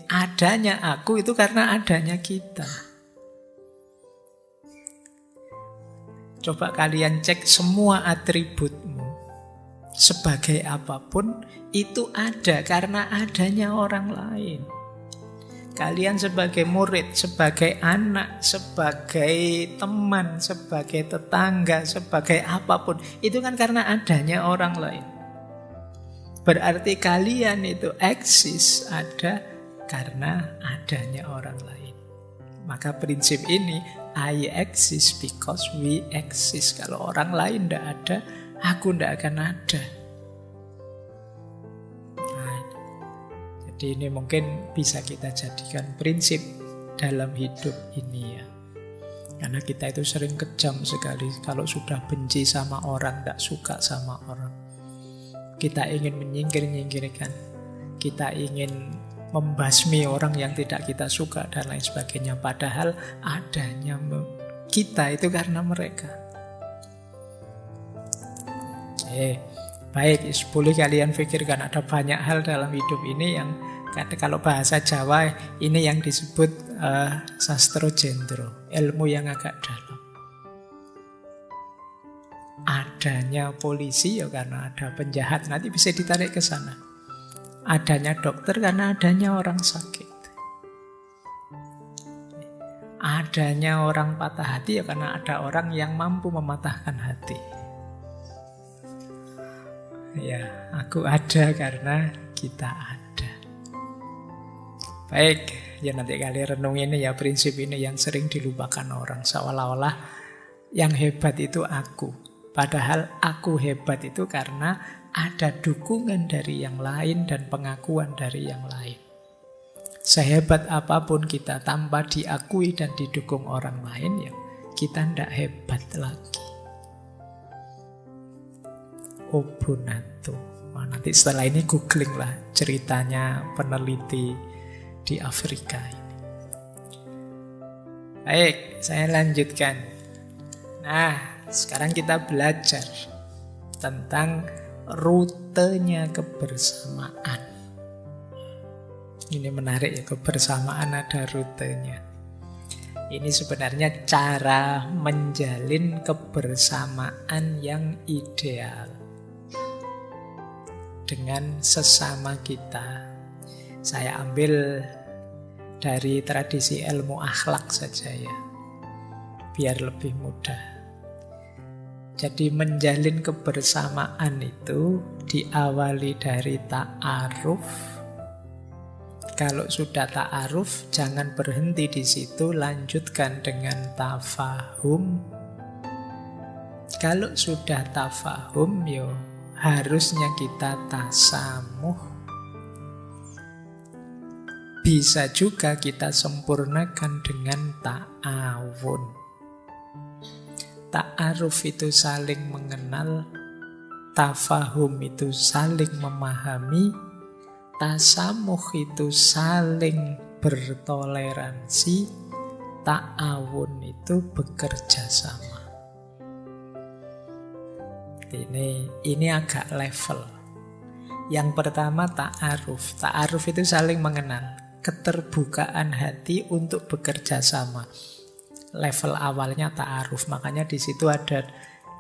adanya aku itu karena adanya kita. Coba kalian cek semua atributmu. Sebagai apapun, itu ada karena adanya orang lain. Kalian sebagai murid, sebagai anak, sebagai teman, sebagai tetangga, sebagai apapun, itu kan karena adanya orang lain. Berarti kalian itu eksis, ada karena adanya orang lain. Maka prinsip ini, I exist because we exist. Kalau orang lain tidak ada, aku tidak akan ada. Nah, jadi ini mungkin bisa kita jadikan prinsip dalam hidup ini ya. Karena kita itu sering kejam sekali kalau sudah benci sama orang, tidak suka sama orang. Kita ingin menyingkir-nyingkirkan. Kita ingin membasmi orang yang tidak kita suka dan lain sebagainya. Padahal adanya kita itu karena mereka. Baik, boleh kalian pikirkan ada banyak hal dalam hidup ini yang kalau bahasa Jawa ini yang disebut sastro jendro, ilmu yang agak dalam. Adanya polisi ya karena ada penjahat, nanti bisa ditarik ke sana. Adanya dokter karena adanya orang sakit. Adanya orang patah hati ya karena ada orang yang mampu mematahkan hati. Ya, aku ada karena kita ada. Baik, ya nanti kalian renung ini ya, prinsip ini yang sering dilupakan orang. Seolah-olah yang hebat itu aku. Padahal aku hebat itu karena ada dukungan dari yang lain dan pengakuan dari yang lain. Sehebat apapun kita tanpa diakui dan didukung orang lain, ya kita tidak hebat lagi. Ubuntu. Nanti setelah ini googling lah ceritanya peneliti di Afrika ini. Baik, saya lanjutkan. Nah, sekarang kita belajar tentang rutenya kebersamaan. Ini menarik ya, kebersamaan ada rutenya. Ini sebenarnya cara menjalin kebersamaan yang ideal. dengan sesama kita. Saya ambil dari tradisi ilmu akhlak saja ya, biar lebih mudah. Jadi menjalin kebersamaan itu diawali dari ta'aruf. Kalau sudah ta'aruf, jangan berhenti di situ, lanjutkan dengan tafahum. Kalau sudah tafahum, harusnya kita tasamuh. Bisa juga kita sempurnakan dengan ta'awun. Ta'aruf itu saling mengenal, tafahum itu saling memahami, tasamuh itu saling bertoleransi, ta'awun itu bekerja sama. Ini agak level. Yang pertama ta'aruf. Ta'aruf itu saling mengenal, keterbukaan hati untuk bekerja sama. Level awalnya ta'aruf. Makanya di situ ada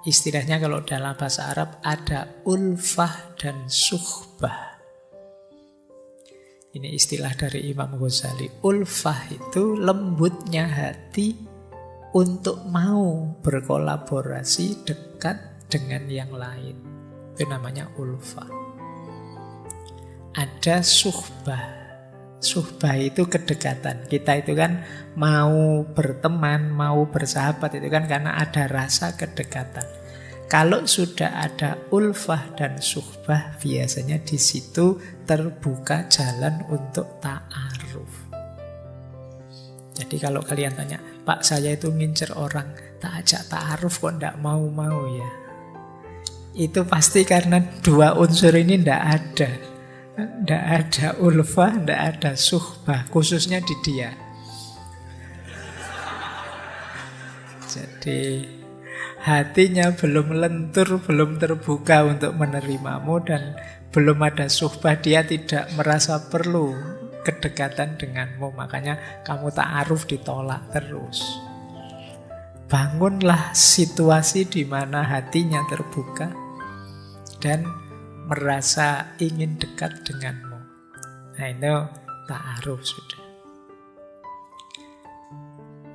istilahnya, kalau dalam bahasa Arab ada ulfah dan suhbah. Ini istilah dari Imam Ghazali. Ulfah itu lembutnya hati untuk mau berkolaborasi dekat dengan yang lain. Itu namanya ulfah. Ada suhbah. Suhbah itu kedekatan. Kita itu kan mau berteman, mau bersahabat itu kan karena ada rasa kedekatan. Kalau sudah ada ulfah dan suhbah, biasanya di situ terbuka jalan untuk ta'aruf. Jadi kalau kalian tanya, Pak saya itu ngincer orang, tak ajak ta'aruf kok ndak mau-mau ya. Itu pasti karena dua unsur ini ndak ada. Ndak ada ulfah, ndak ada suhbah, khususnya di dia. Jadi hatinya belum lentur, belum terbuka untuk menerimamu, dan belum ada suhbah, dia tidak merasa perlu kedekatan denganmu. Makanya kamu ta'aruf ditolak terus. Bangunlah situasi di mana hatinya terbuka dan merasa ingin dekat denganmu. Nah itu ta'aruf sudah.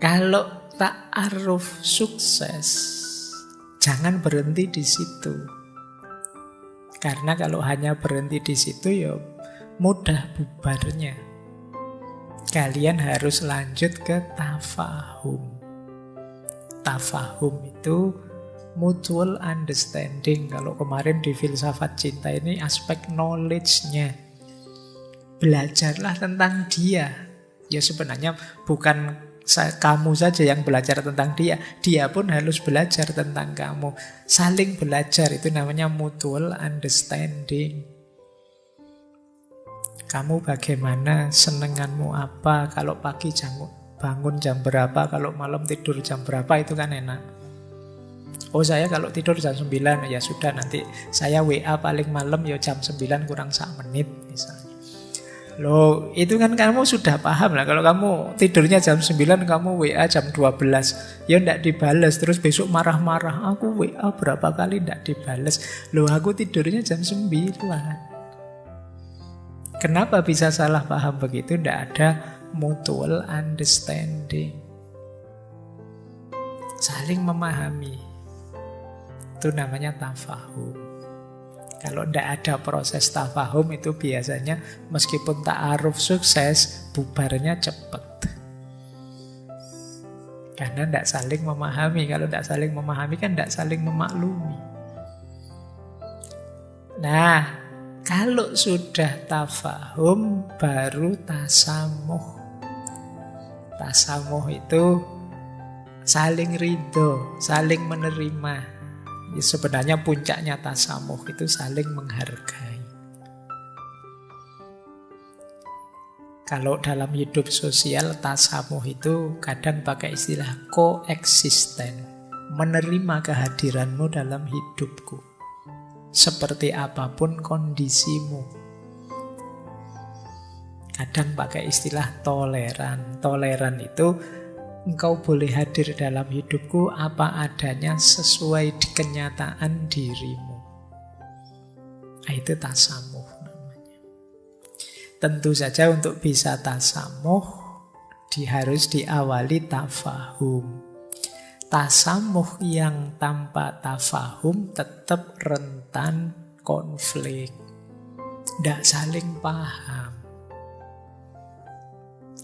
Kalau ta'aruf sukses, jangan berhenti di situ. Karena kalau hanya berhenti di situ mudah bubarnya. Kalian harus lanjut ke tafahum. Tafahum itu mutual understanding. Kalau kemarin di filsafat cinta ini aspek knowledge-nya. Belajarlah tentang dia. Ya sebenarnya bukan kamu saja yang belajar tentang dia. Dia pun harus belajar tentang kamu. Saling belajar, itu namanya mutual understanding. Kamu bagaimana, senenganmu apa, kalau pagi bangun jam berapa, kalau malam tidur jam berapa, itu kan enak. Oh saya kalau tidur jam 9, ya sudah nanti saya WA paling malam jam 9 kurang 1 menit misalnya. Loh itu kan kamu sudah paham lah. Kalau kamu tidurnya jam 9, kamu WA jam 12, ya ndak dibales. Terus besok marah-marah, aku WA berapa kali ndak dibales. Loh aku tidurnya jam 9. Kenapa bisa salah paham begitu? Ndak ada mutual understanding. Saling memahami. Itu namanya tafahum. Kalau tidak ada proses tafahum, itu biasanya meskipun ta'aruf sukses, bubarnya cepat. Karena tidak saling memahami. Kalau tidak saling memahami kan tidak saling memaklumi. Nah, kalau sudah tafahum, baru tasamuh. Tasamuh itu saling ridho, saling menerima. Ya, sebenarnya puncaknya tasamuh itu saling menghargai. Kalau dalam hidup sosial, tasamuh itu kadang pakai istilah koeksisten. Menerima kehadiranmu dalam hidupku. Seperti apapun kondisimu. Kadang pakai istilah toleran. Toleran itu engkau boleh hadir dalam hidupku apa adanya sesuai di kenyataan dirimu. Itu tasamuh namanya. Tentu saja untuk bisa tasamuh harus diawali tafahum. Tasamuh yang tanpa tafahum tetap rentan konflik, tidak saling paham.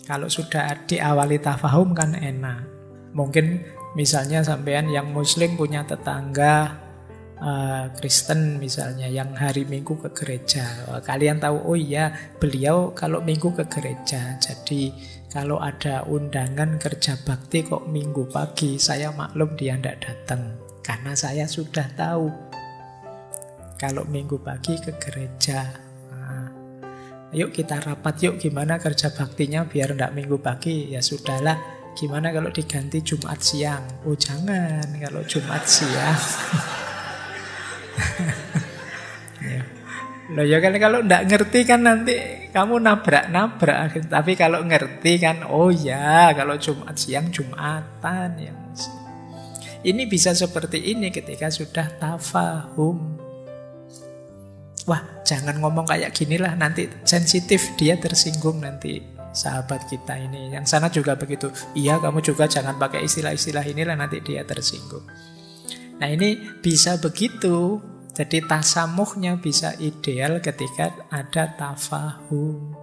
Kalau sudah diawali tafahum kan enak. Mungkin misalnya sampean yang muslim punya tetangga Kristen misalnya yang hari Minggu ke gereja. Kalian tahu, oh iya beliau kalau Minggu ke gereja. Jadi kalau ada undangan kerja bakti kok Minggu pagi, saya maklum dia tidak datang. Karena saya sudah tahu kalau Minggu pagi ke gereja. Yuk kita rapat, yuk gimana kerja baktinya biar tidak Minggu pagi. Ya sudahlah, gimana kalau diganti Jumat siang? Oh jangan, kalau Jumat siang. Ya. Loh ya kan kalau tidak ngerti kan nanti kamu nabrak-nabrak. Tapi kalau ngerti kan, oh ya kalau Jumat siang Jumatan. Ya. Ini bisa seperti ini ketika sudah tafahum. Wah, jangan ngomong kayak gini lah, nanti sensitif, dia tersinggung nanti sahabat kita ini. Yang sana juga begitu. Iya, kamu juga jangan pakai istilah-istilah inilah, nanti dia tersinggung. Nah, ini bisa begitu. Jadi tasamuhnya bisa ideal ketika ada tafahum.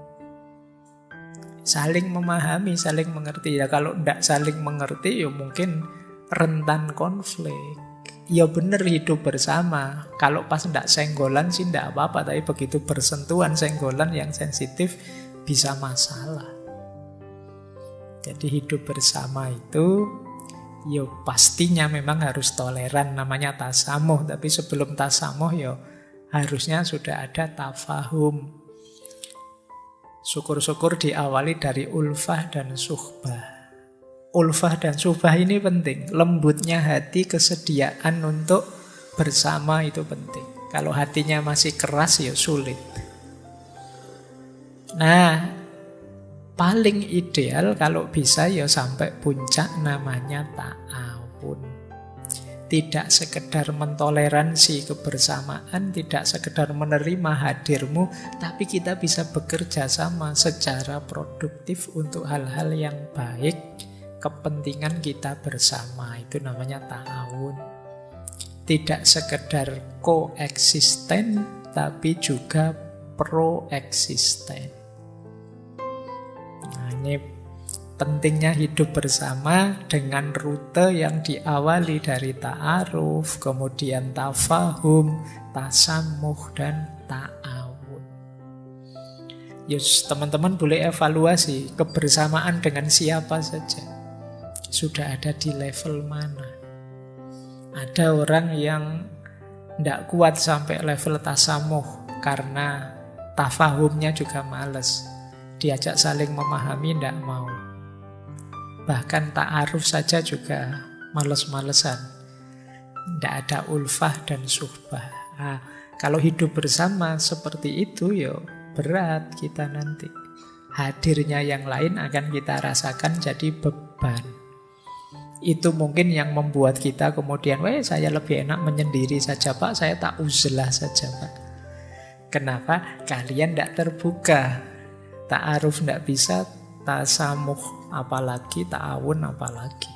Saling memahami, saling mengerti. Ya kalau tidak saling mengerti, ya mungkin rentan konflik. Ya benar hidup bersama. Kalau pas tidak senggolan sih tidak apa-apa. Tapi begitu bersentuhan senggolan yang sensitif bisa masalah. Jadi hidup bersama itu ya pastinya memang harus toleran. Namanya tasamuh. Tapi sebelum tasamuh ya harusnya sudah ada tafahum. Syukur-syukur diawali dari ulfah dan suhbah. Ulfah dan suhbah ini penting. Lembutnya hati, kesediaan untuk bersama itu penting. Kalau hatinya masih keras ya sulit. Nah, paling ideal kalau bisa ya sampai puncak namanya ta'awun. Tidak sekedar mentoleransi kebersamaan, tidak sekedar menerima hadirmu, tapi kita bisa bekerja sama secara produktif untuk hal-hal yang baik, kepentingan kita bersama. Itu namanya ta'awun. Tidak sekedar koeksisten, tapi juga proeksisten. Nah, ini pentingnya hidup bersama dengan rute yang diawali dari ta'aruf, kemudian tafahum, tasamuh, dan ta'awun. Yes, teman-teman boleh evaluasi kebersamaan dengan siapa saja. Sudah ada di level mana? Ada orang yang tidak kuat sampai level tasamuh karena tafahumnya juga males. Diajak saling memahami tidak mau. Bahkan ta'aruf saja juga males-malesan. Tidak ada ulfah dan suhbah. Nah, kalau hidup bersama seperti itu ya berat kita nanti. Hadirnya yang lain akan kita rasakan jadi beban. Itu mungkin yang membuat kita kemudian, saya lebih enak menyendiri saja Pak, saya tak uzlah saja Pak. Kenapa? Kalian tidak terbuka. Ta'aruf tidak bisa, tasamuh apalagi, ta'awun apalagi.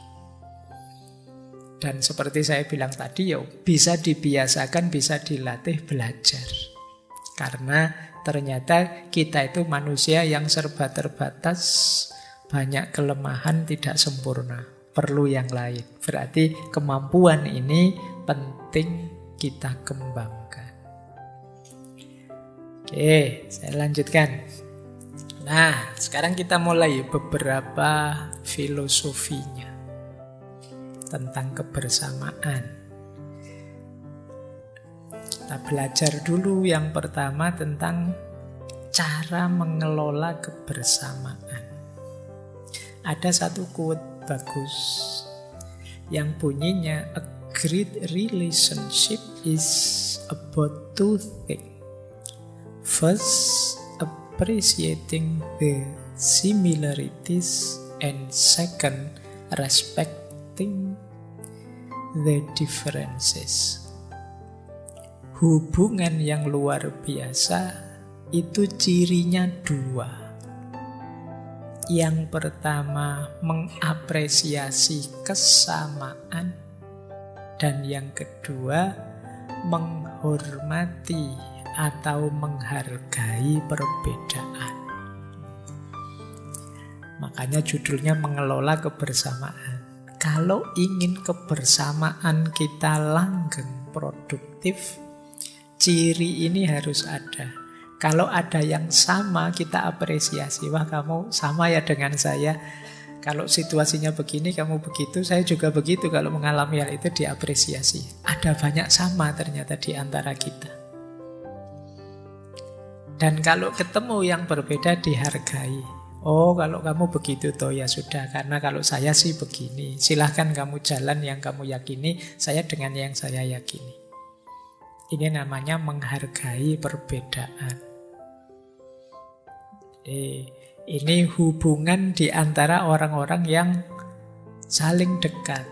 Dan seperti saya bilang tadi, ya bisa dibiasakan, bisa dilatih, belajar. Karena ternyata kita itu manusia yang serba terbatas, banyak kelemahan, tidak sempurna. Perlu yang lain. Berarti kemampuan ini penting kita kembangkan. Oke, saya lanjutkan. Nah, sekarang kita mulai beberapa filosofinya tentang kebersamaan. Kita belajar dulu yang pertama tentang cara mengelola kebersamaan. Ada satu quote bagus yang bunyinya, a great relationship is about two things. First, appreciating the similarities, and second, respecting the differences. hubungan yang luar biasa itu cirinya dua. Yang pertama mengapresiasi kesamaan, dan yang kedua menghormati atau menghargai perbedaan. Makanya judulnya mengelola kebersamaan. Kalau ingin kebersamaan kita langgeng, produktif, ciri ini harus ada. Kalau ada yang sama, kita apresiasi. Wah, kamu sama ya dengan saya. Kalau situasinya begini, kamu begitu, saya juga begitu. Kalau mengalami hal itu diapresiasi. Ada banyak sama ternyata di antara kita. Dan kalau ketemu yang berbeda dihargai. Oh, kalau kamu begitu toh ya sudah, karena kalau saya sih begini. Silahkan kamu jalan yang kamu yakini, saya dengan yang saya yakini. Ini namanya menghargai perbedaan. Ini hubungan di antara orang-orang yang saling dekat,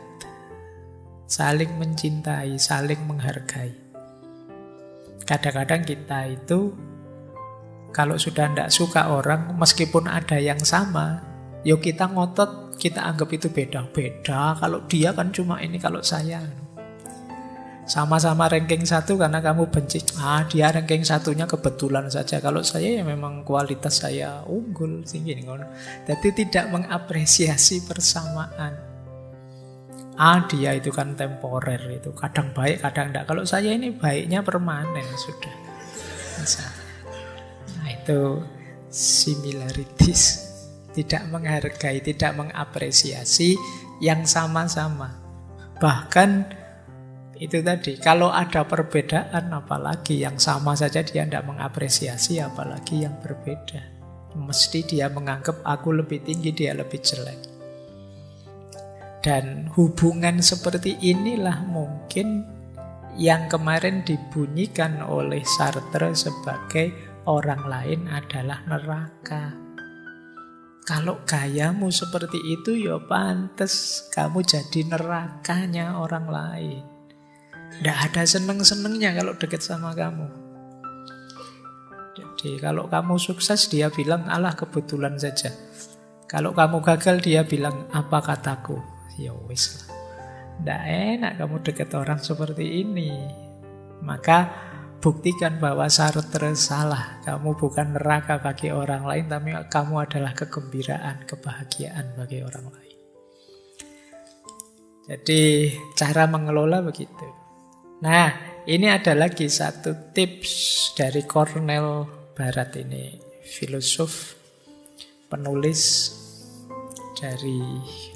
saling mencintai, saling menghargai. Kadang-kadang kita itu kalau sudah tidak suka orang, meskipun ada yang sama, yuk kita ngotot, kita anggap itu beda-beda. Kalau dia kan cuma ini, kalau saya. Sama-sama ranking 1 karena kamu benci. Dia ranking 1-nya kebetulan saja. Kalau saya ya memang kualitas saya unggul. Jadi tidak mengapresiasi persamaan. Dia itu kan temporer, itu kadang baik, kadang tidak. Kalau saya ini baiknya permanen sudah. Misalnya. Itu similarities, tidak menghargai, tidak mengapresiasi yang sama-sama. Bahkan itu tadi, kalau ada perbedaan, apalagi yang sama saja dia tidak mengapresiasi, apalagi yang berbeda. Mesti dia menganggap aku lebih tinggi, dia lebih jelek. Dan hubungan seperti inilah mungkin yang kemarin dibunyikan oleh Sartre sebagai orang lain adalah neraka. Kalau gayamu seperti itu, ya pantes kamu jadi nerakanya orang lain. Tidak ada seneng-senengnya kalau dekat sama kamu. Jadi kalau kamu sukses, dia bilang, alah kebetulan saja. Kalau kamu gagal, dia bilang, apa kataku? Ya wis lah. Tidak enak kamu dekat orang seperti ini. Maka buktikan bahwa Sartre salah. Kamu bukan neraka bagi orang lain, tapi kamu adalah kegembiraan, kebahagiaan bagi orang lain. Jadi cara mengelola begitu. Nah, ini ada lagi satu tips dari Cornel Barat, ini filosof, penulis dari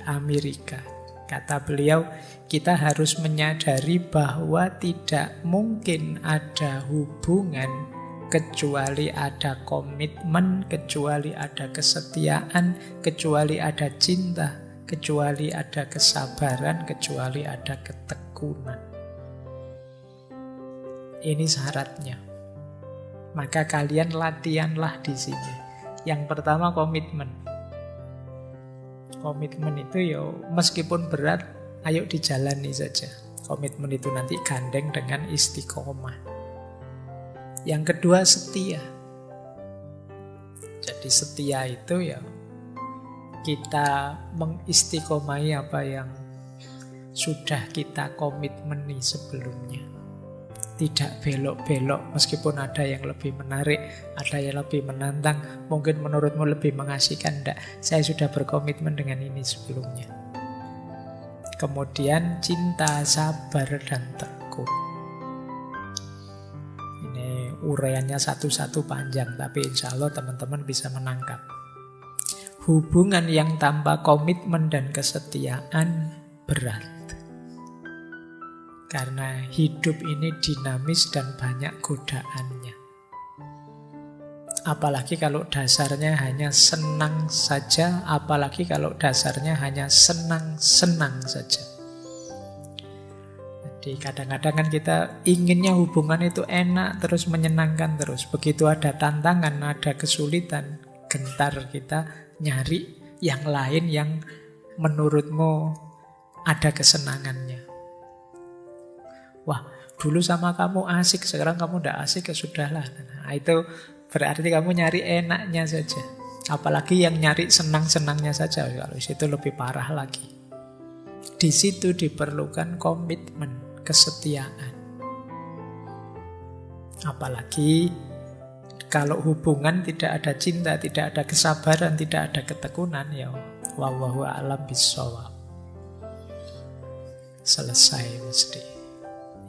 Amerika. Kata beliau, kita harus menyadari bahwa tidak mungkin ada hubungan kecuali ada komitmen, kecuali ada kesetiaan, kecuali ada cinta, kecuali ada kesabaran, kecuali ada ketekunan. Ini syaratnya. Maka kalian latihanlah di sini. Yang pertama komitmen. Komitmen itu ya meskipun berat, ayo dijalani saja. Komitmen itu nanti gandeng dengan istiqomah. Yang kedua setia. Jadi setia itu ya kita mengistiqomahi apa yang sudah kita komitmeni sebelumnya. Tidak belok-belok meskipun ada yang lebih menarik, ada yang lebih menantang, mungkin menurutmu lebih mengasihkan. Tidak, saya sudah berkomitmen dengan ini sebelumnya. Kemudian cinta, sabar, dan tekun. Ini uraiannya satu-satu panjang, tapi insya Allah teman-teman bisa menangkap. Hubungan yang tanpa komitmen dan kesetiaan berat. Karena hidup ini dinamis dan banyak godaannya. Apalagi kalau dasarnya hanya senang saja, apalagi kalau dasarnya hanya senang-senang saja. Jadi kadang-kadang kan kita inginnya hubungan itu enak, terus menyenangkan terus. Begitu ada tantangan, ada kesulitan, gentar kita nyari yang lain yang menurutmu ada kesenangannya. Wah, Dulu sama kamu asik, sekarang kamu tidak asik, ya sudahlah. Nah, itu berarti kamu nyari enaknya saja. Apalagi yang nyari senang-senangnya saja, kalau itu lebih parah lagi. Di situ diperlukan komitmen, kesetiaan. Apalagi kalau hubungan tidak ada cinta, tidak ada kesabaran, tidak ada ketekunan, ya wallahu a'lam bishawab. Selesai mesti.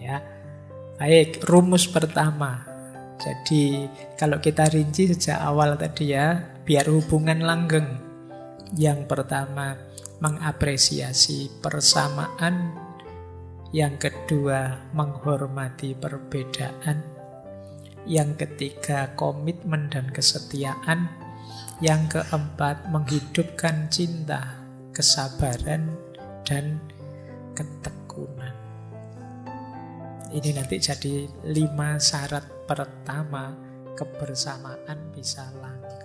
Ya. Baik, rumus pertama. Jadi kalau kita rinci sejak awal tadi ya, biar hubungan langgeng. Yang pertama, mengapresiasi persamaan. Yang kedua, menghormati perbedaan. Yang ketiga, komitmen dan kesetiaan. Yang keempat, menghidupkan cinta, kesabaran, dan ketekunan. Ini nanti jadi 5 syarat pertama kebersamaan bisa langgeng.